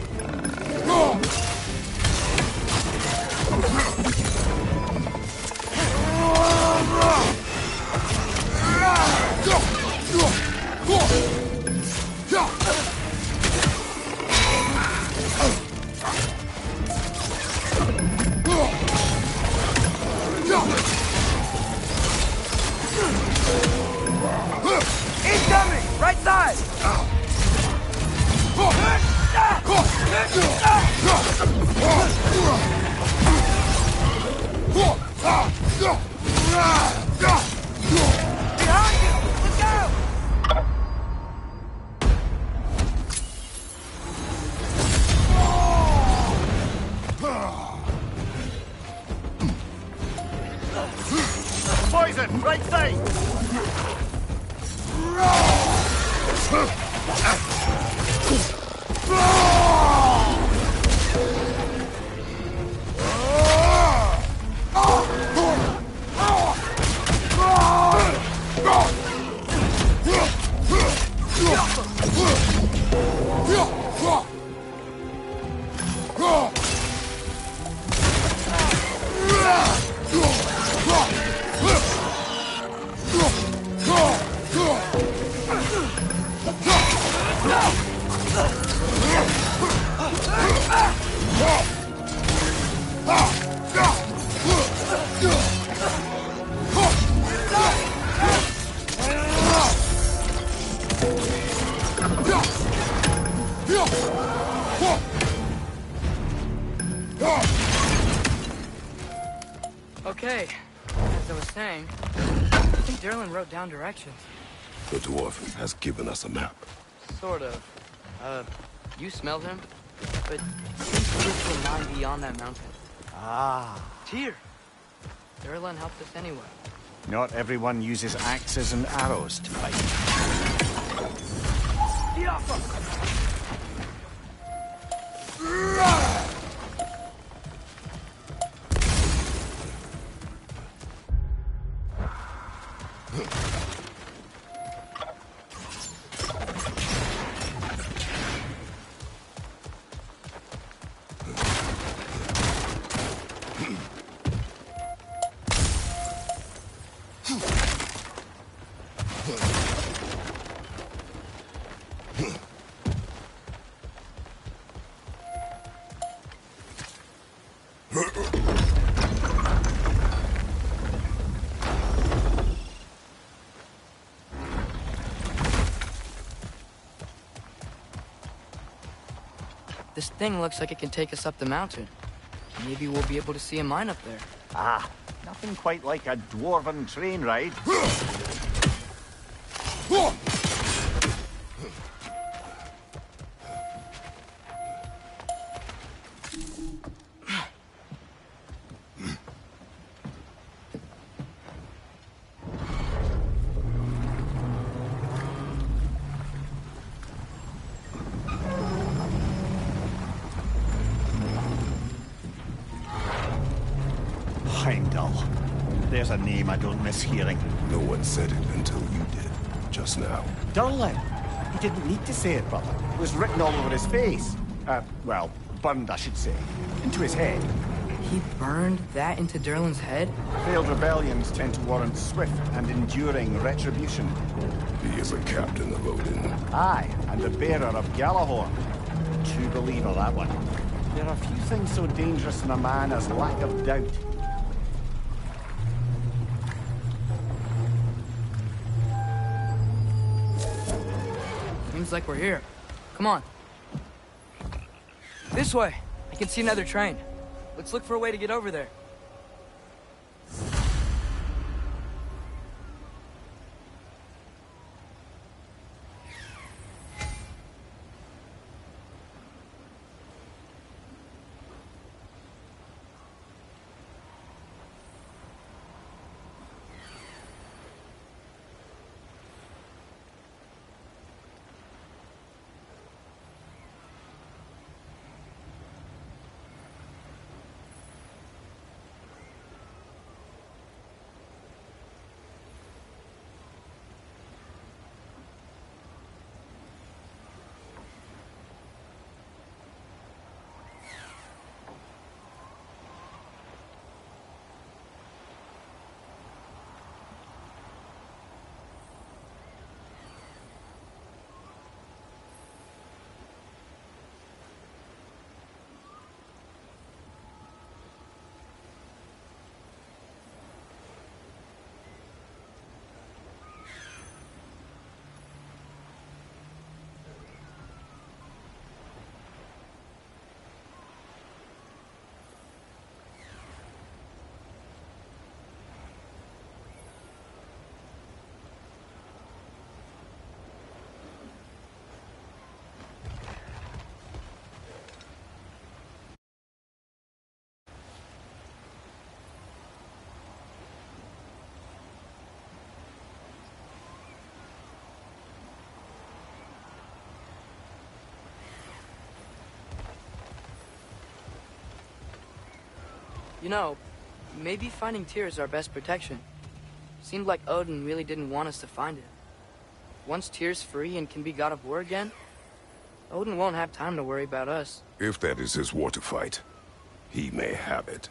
[SPEAKER 1] Incoming! Right side! Behind you! Look out!
[SPEAKER 5] Poison, right side!
[SPEAKER 1] Okay, as I was saying, I think Derlin wrote down directions.
[SPEAKER 3] The dwarf has given us a map.
[SPEAKER 1] Sort of. You smelled him? But he seems to live to a mine beyond that mountain.
[SPEAKER 5] Ah.
[SPEAKER 1] Tyr! Derlin helped us anyway.
[SPEAKER 5] Not everyone uses axes and arrows to fight.
[SPEAKER 1] This thing looks like it can take us up the mountain. Maybe we'll be able to see a mine up there.
[SPEAKER 5] Ah, nothing quite like a dwarven train ride. Heimdall. There's a name I don't miss hearing.
[SPEAKER 3] No one said it until you did, just now.
[SPEAKER 5] Durlin. He didn't need to say it, brother. It was written all over his face. Well, burned, I should say. Into his head.
[SPEAKER 1] He burned that into Derlin's head?
[SPEAKER 5] Failed rebellions tend to warrant swift and enduring retribution.
[SPEAKER 3] He is a captain of Odin.
[SPEAKER 5] Aye, and the bearer of Galahorn. True believer, that one. There are few things so dangerous in a man as lack of doubt.
[SPEAKER 1] Seems like we're here. Come on. This way. I can see another train. Let's look for a way to get over there. You know, maybe finding Tyr is our best protection. Seemed like Odin really didn't want us to find it. Once Tyr's free and can be god of war again, Odin won't have time to worry about us.
[SPEAKER 3] If that is his war to fight, he may have it.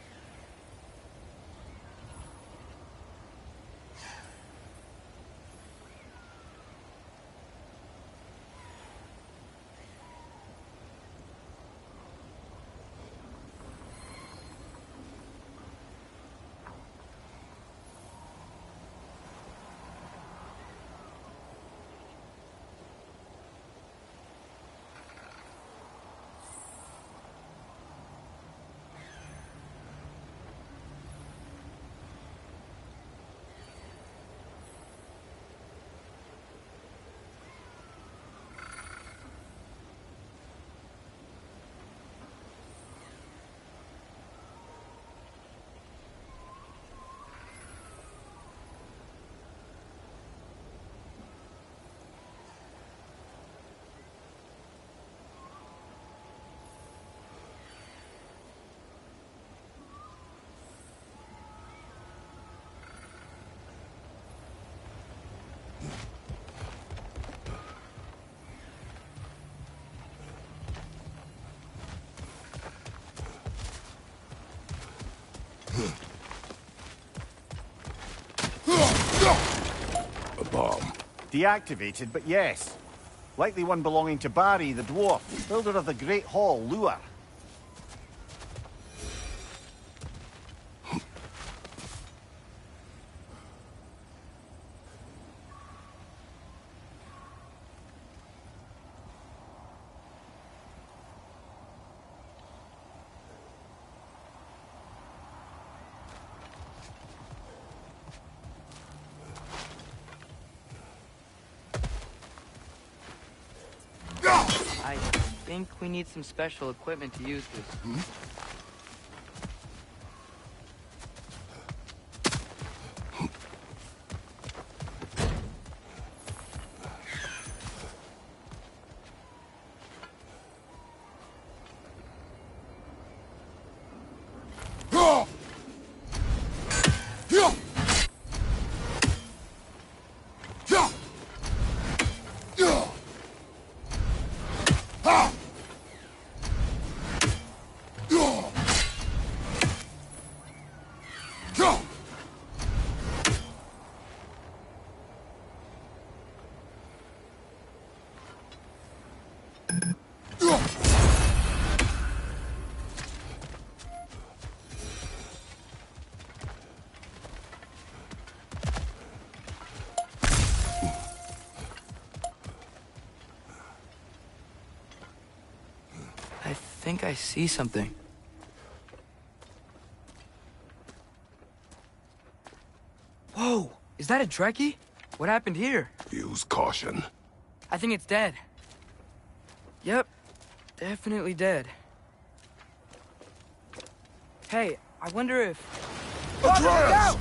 [SPEAKER 3] A bomb.
[SPEAKER 5] Deactivated, but yes. Likely one belonging to Barry, the dwarf, builder of the Great Hall, Lure.
[SPEAKER 1] I think we need some special equipment to use this.
[SPEAKER 3] Ah!
[SPEAKER 1] think I see something. Whoa! Is that a Trekkie? What happened here?
[SPEAKER 3] Use caution.
[SPEAKER 1] I think it's dead. Yep. Definitely dead. Hey, I wonder if...
[SPEAKER 3] Atreus!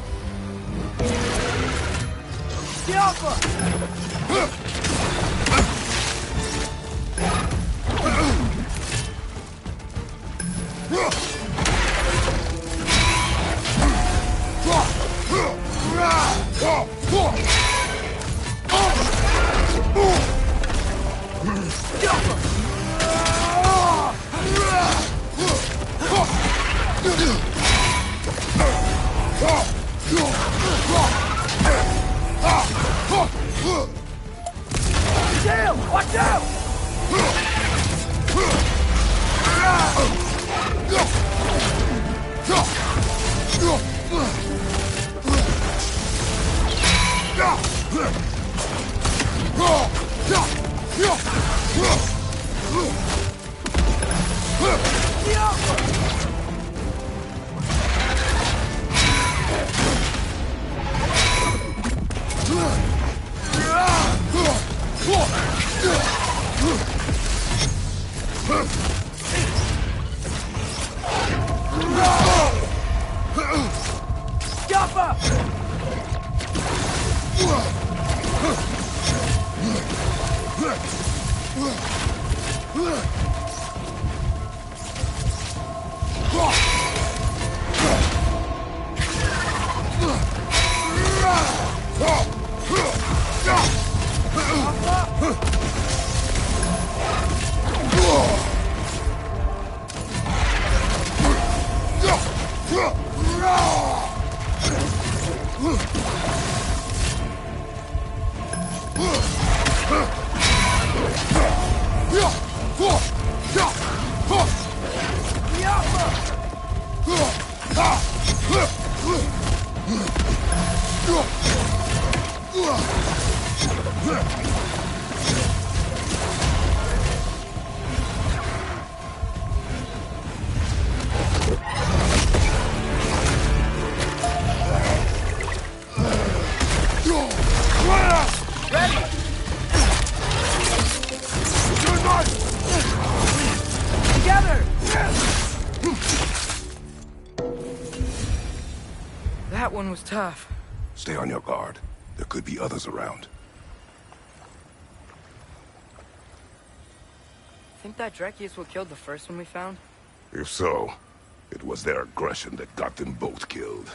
[SPEAKER 8] Watch out!
[SPEAKER 1] That one was tough.
[SPEAKER 3] Stay on your guard. There could be others around.
[SPEAKER 1] Think that Trekkie is what killed the first one we found?
[SPEAKER 3] If so, it was their aggression that got them both killed.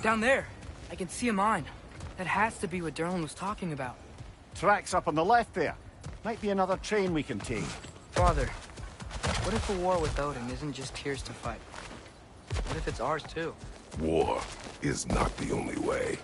[SPEAKER 1] Down there. I can see a mine. That has to be what Derlin was talking about.
[SPEAKER 5] Tracks up on the left there. Might be another train we can take.
[SPEAKER 1] Father, what if a war with Odin isn't just Tyr's to fight? What if it's ours too?
[SPEAKER 3] War is not the only way.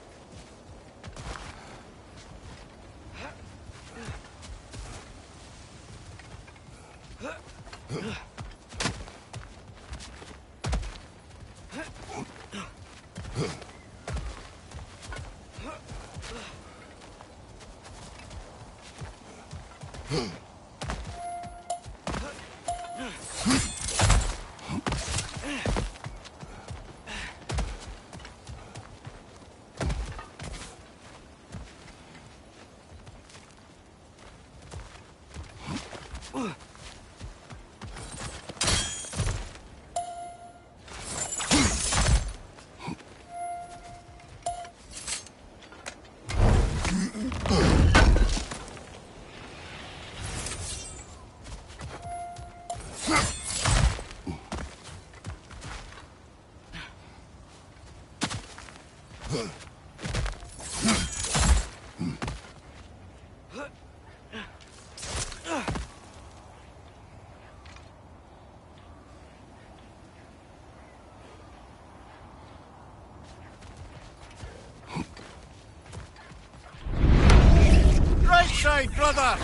[SPEAKER 5] Right side, brother!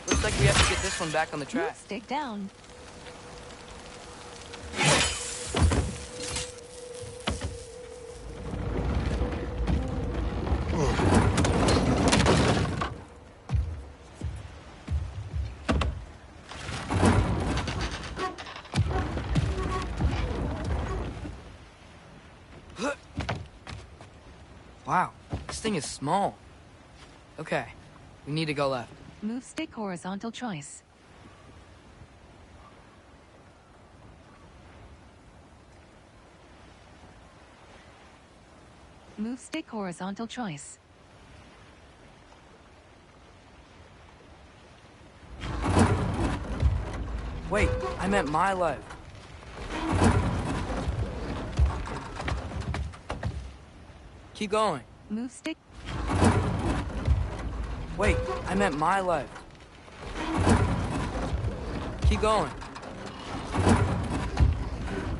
[SPEAKER 1] Looks like we have to get this one back on the track.
[SPEAKER 7] Stick down.
[SPEAKER 1] Wow, this thing is small. Okay, we need to go left.
[SPEAKER 7] Move stick horizontal choice. Move stick horizontal choice.
[SPEAKER 1] Wait, I meant my left. Keep going.
[SPEAKER 7] Move stick.
[SPEAKER 1] Wait, I meant my left. Keep going.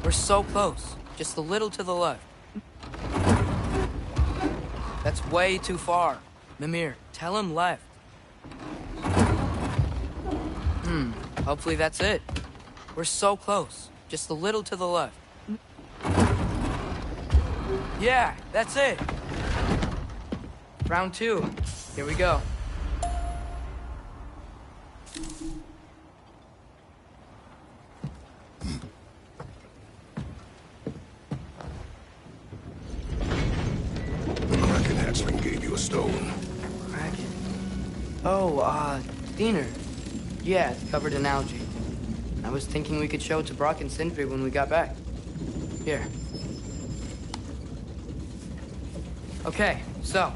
[SPEAKER 1] We're so close. Just a little to the left. That's way too far. Mimir, tell him left. Hopefully that's it. We're so close. Just a little to the left. Yeah, that's it. Round 2. Here we go.
[SPEAKER 3] The Kraken hatchling gave you a stone.
[SPEAKER 1] Kraken. Oh, Diener. Yeah, it's covered in algae. I was thinking we could show it to Brock and Sindri when we got back. Here. Okay, so,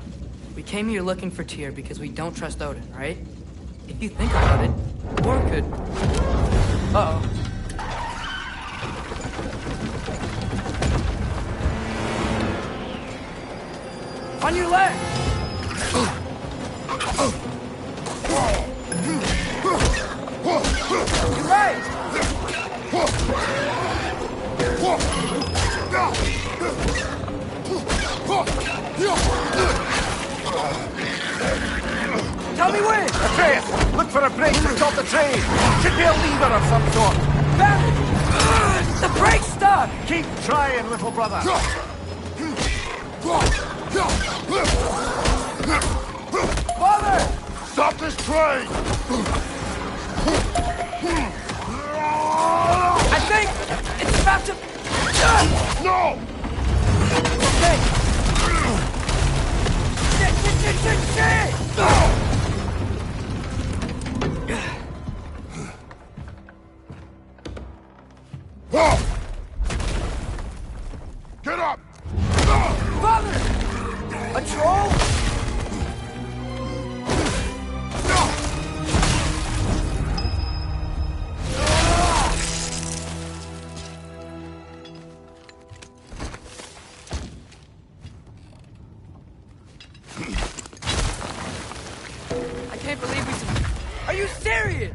[SPEAKER 1] we came here looking for Tyr because we don't trust Odin, right? If you think about it, war could... Uh-oh. On your left! You're right! Tell me when!
[SPEAKER 5] Atreus, look for a break to stop the train! Should be a lever of some sort!
[SPEAKER 1] Found it! The brake's stuck!
[SPEAKER 5] Keep trying, little brother!
[SPEAKER 1] Father!
[SPEAKER 3] Stop this train!
[SPEAKER 1] I think it's about to...
[SPEAKER 3] No!
[SPEAKER 1] Okay,
[SPEAKER 3] Get up!
[SPEAKER 1] Father! A troll? I can't believe we... Are you serious?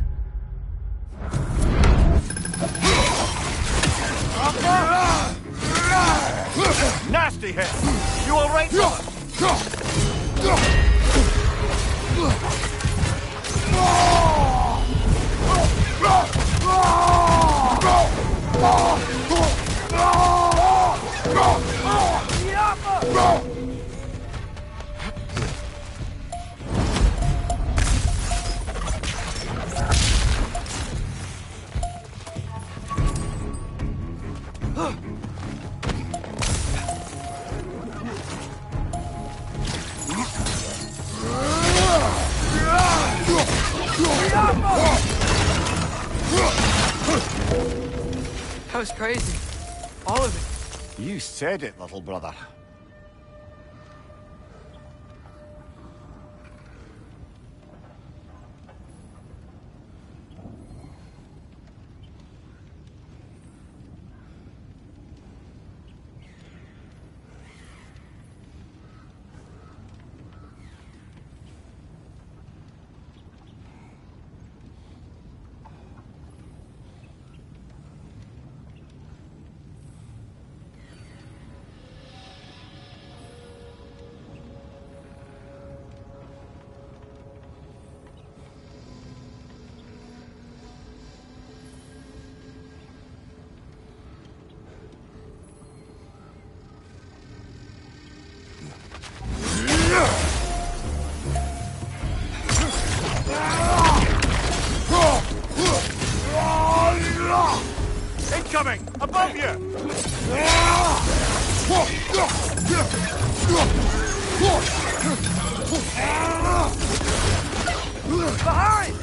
[SPEAKER 5] Nasty hit! You all right, brother?
[SPEAKER 1] That was crazy. All of it.
[SPEAKER 5] You said it, little brother. Incoming! Above you!
[SPEAKER 1] Behind!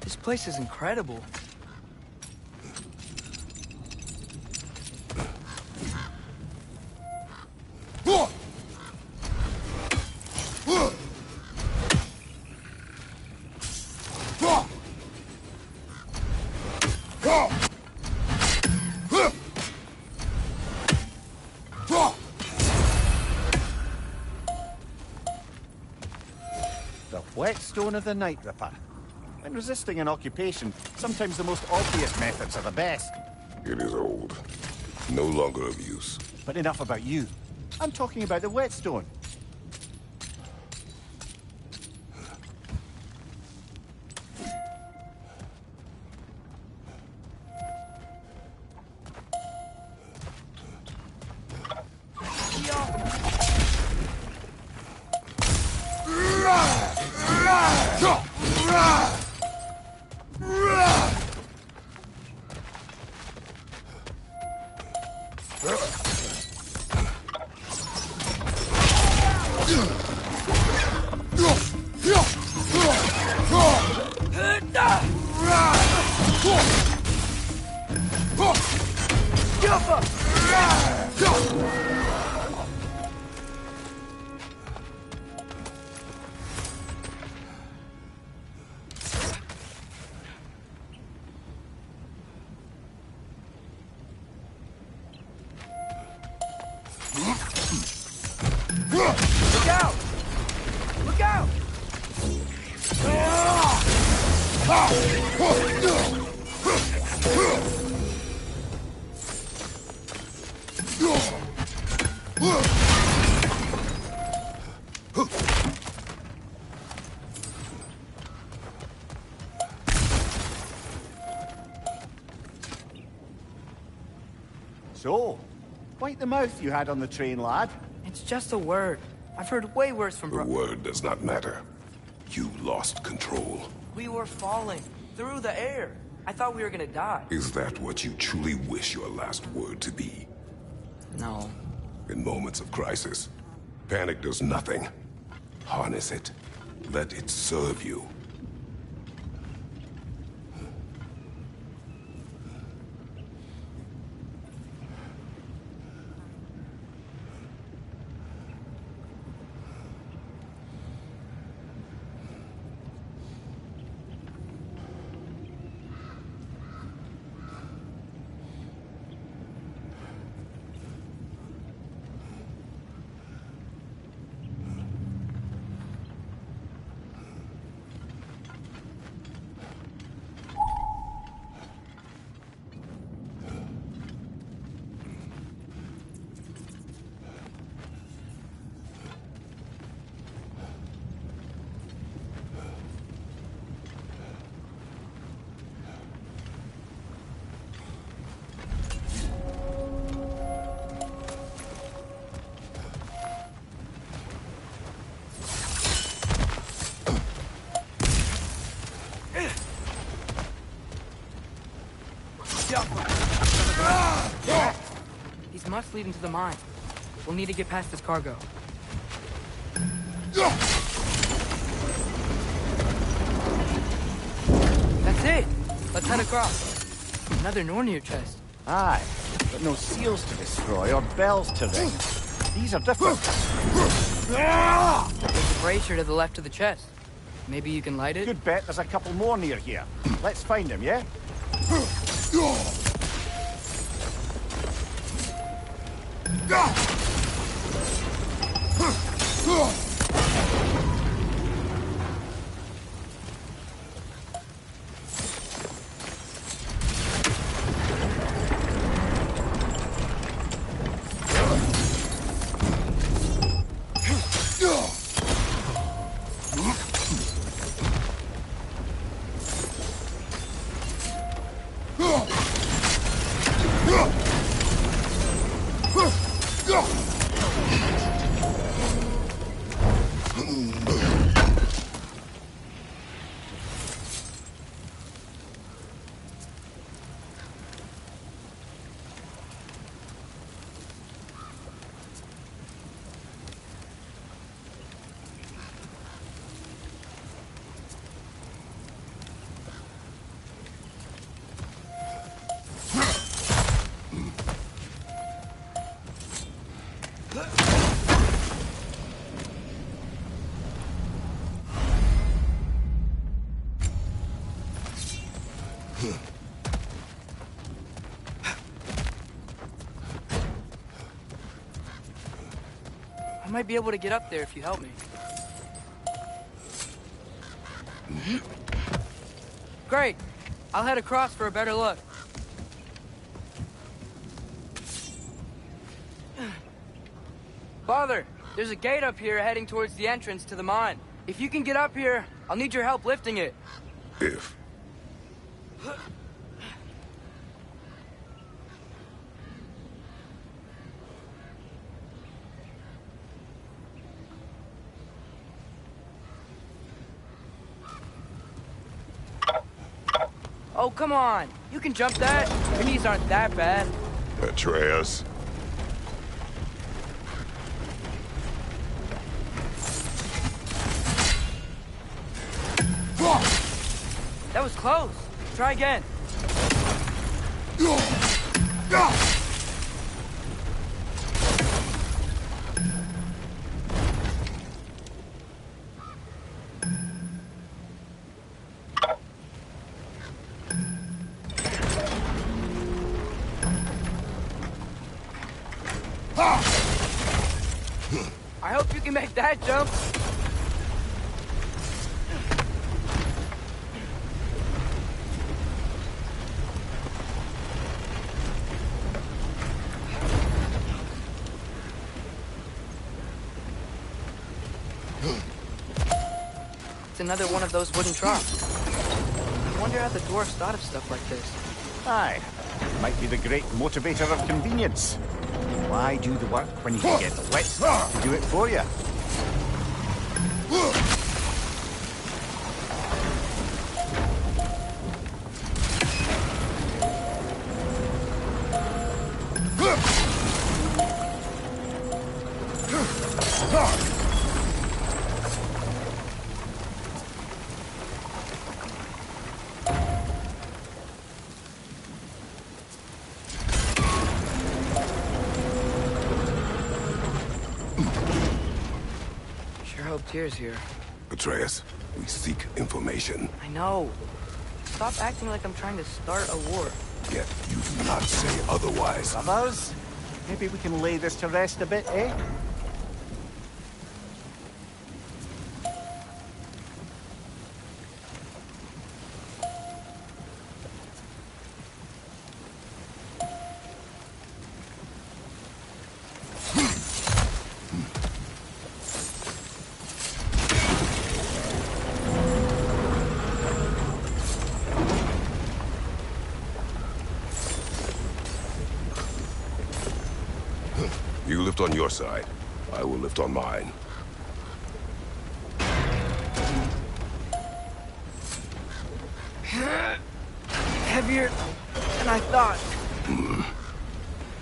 [SPEAKER 1] This place is incredible.
[SPEAKER 5] The whetstone of the Night Ripper. When resisting an occupation, sometimes the most obvious methods are the best.
[SPEAKER 3] It is old. No longer of use.
[SPEAKER 5] But enough about you. I'm talking about the whetstone.
[SPEAKER 1] Look out! Look out!
[SPEAKER 5] So, quite the mouth you had on the train, lad.
[SPEAKER 1] It's just a word. I've heard way worse from
[SPEAKER 3] The
[SPEAKER 1] bro-
[SPEAKER 3] word does not matter. You lost control.
[SPEAKER 1] We were falling through the air. I thought we were gonna die.
[SPEAKER 3] Is that what you truly wish your last word to be?
[SPEAKER 1] No.
[SPEAKER 3] In moments of crisis, panic does nothing. Harness it. Let it serve you.
[SPEAKER 1] These must lead into the mine. We'll need to get past this cargo. That's it! Let's head across. Another Nornir chest.
[SPEAKER 5] Aye, but no seals to destroy or bells to ring. These are different.
[SPEAKER 1] There's a brazier to the left of the chest. Maybe you can light it?
[SPEAKER 5] Good bet there's a couple more near here. Let's find them, yeah?
[SPEAKER 1] I might be able to get up there if you help me. Great. I'll head across for a better look. Father, there's a gate up here heading towards the entrance to the mine. If you can get up here, I'll need your help lifting it.
[SPEAKER 3] If.
[SPEAKER 1] Oh, come on. You can jump that. Your knees aren't that bad.
[SPEAKER 3] Atreus.
[SPEAKER 1] That was close. Try again. I hope you can make that jump. It's another one of those wooden troughs. I wonder how the dwarves thought of stuff like this.
[SPEAKER 5] Aye, might be the great motivator of convenience. Why do the work when you can get the wits to do it for you?
[SPEAKER 1] Sure hope Tyr's here.
[SPEAKER 3] Atreus, we seek information.
[SPEAKER 1] I know. Stop acting like I'm trying to start a war.
[SPEAKER 3] Yet you do not say otherwise.
[SPEAKER 5] Brothers, maybe we can lay this to rest a bit, eh?
[SPEAKER 3] You lift on your side. I will lift on mine.
[SPEAKER 1] Heavier than I thought.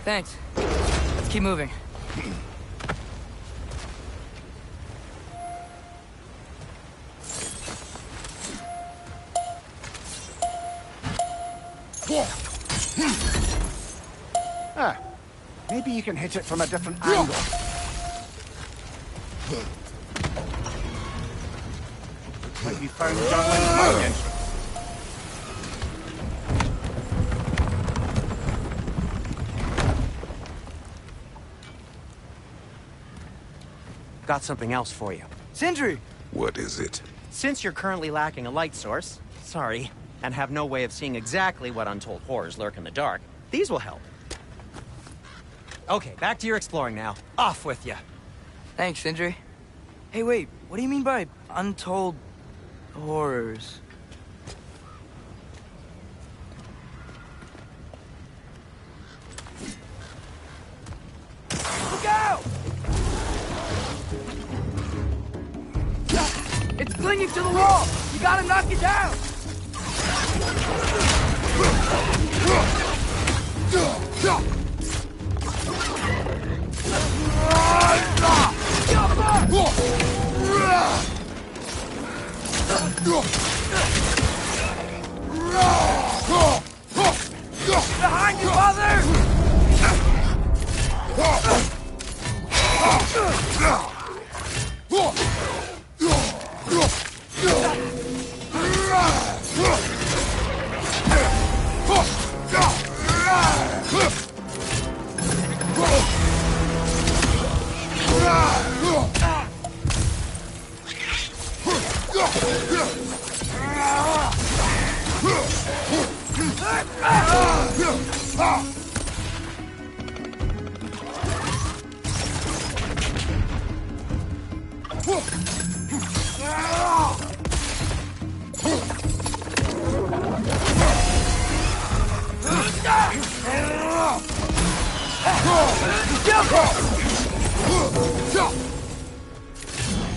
[SPEAKER 1] Thanks. Let's keep moving.
[SPEAKER 5] Ah, maybe you can hit it from a different angle. Like we found Darlin's mine entrance.
[SPEAKER 2] Got something else for you.
[SPEAKER 1] Sindri!
[SPEAKER 3] What is it?
[SPEAKER 2] Since you're currently lacking a light source, sorry, and have no way of seeing exactly what untold horrors lurk in the dark, these will help. Okay, back to your exploring now. Off with you.
[SPEAKER 1] Thanks, Sindri. Hey, wait. What do you mean by untold horrors? Look out! It's clinging to the wall! You gotta knock it down! Behind you, father!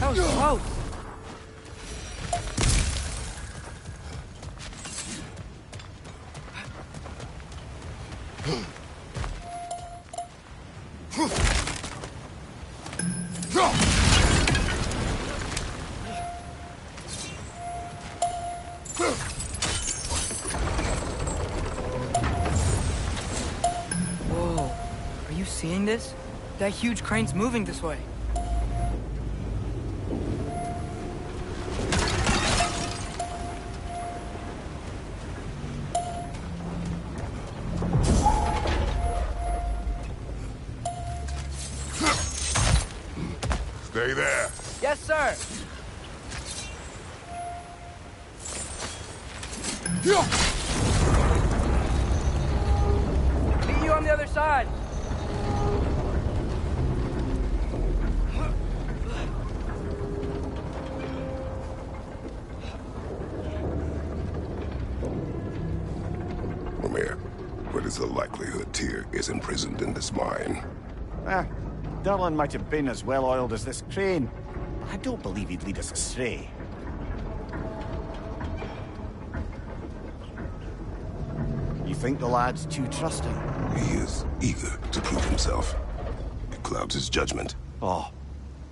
[SPEAKER 1] That was close. Whoa. Are you seeing this? That huge crane's moving this way.
[SPEAKER 3] Stay there.
[SPEAKER 1] Yes, sir. Meet you on the other side.
[SPEAKER 3] Lemire, what is the likelihood Tyr is imprisoned in this mine?
[SPEAKER 5] Durlin might have been as well-oiled as this crane. I don't believe he'd lead us astray. You think the lad's too trusting?
[SPEAKER 3] He is eager to prove himself. It clouds his judgment.
[SPEAKER 5] Oh,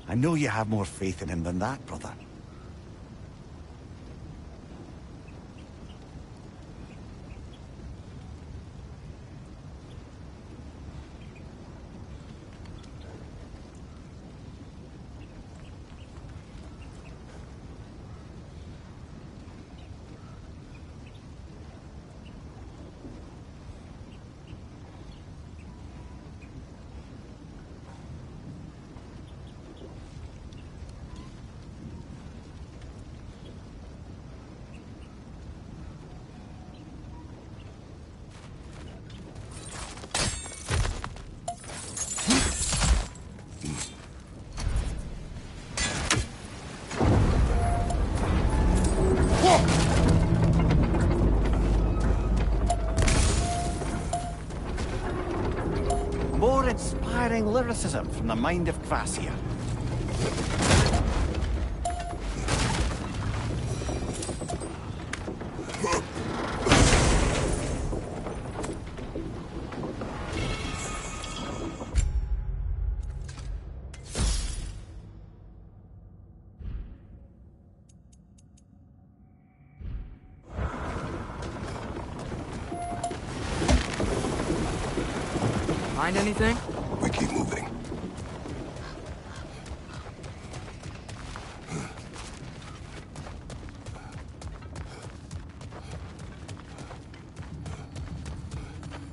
[SPEAKER 5] I know you have more faith in him than that, brother. More inspiring lyricism from the mind of Kvasir.
[SPEAKER 1] Find anything?
[SPEAKER 3] We keep moving.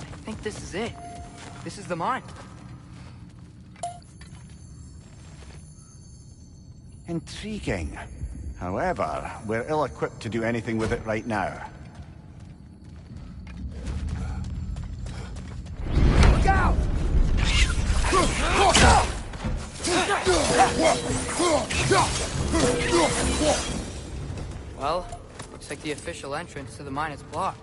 [SPEAKER 1] I think this is it. This is the mine.
[SPEAKER 5] Intriguing. However, we're ill-equipped to do anything with it right now.
[SPEAKER 1] Look out! Well, looks like the official entrance to the mine is blocked.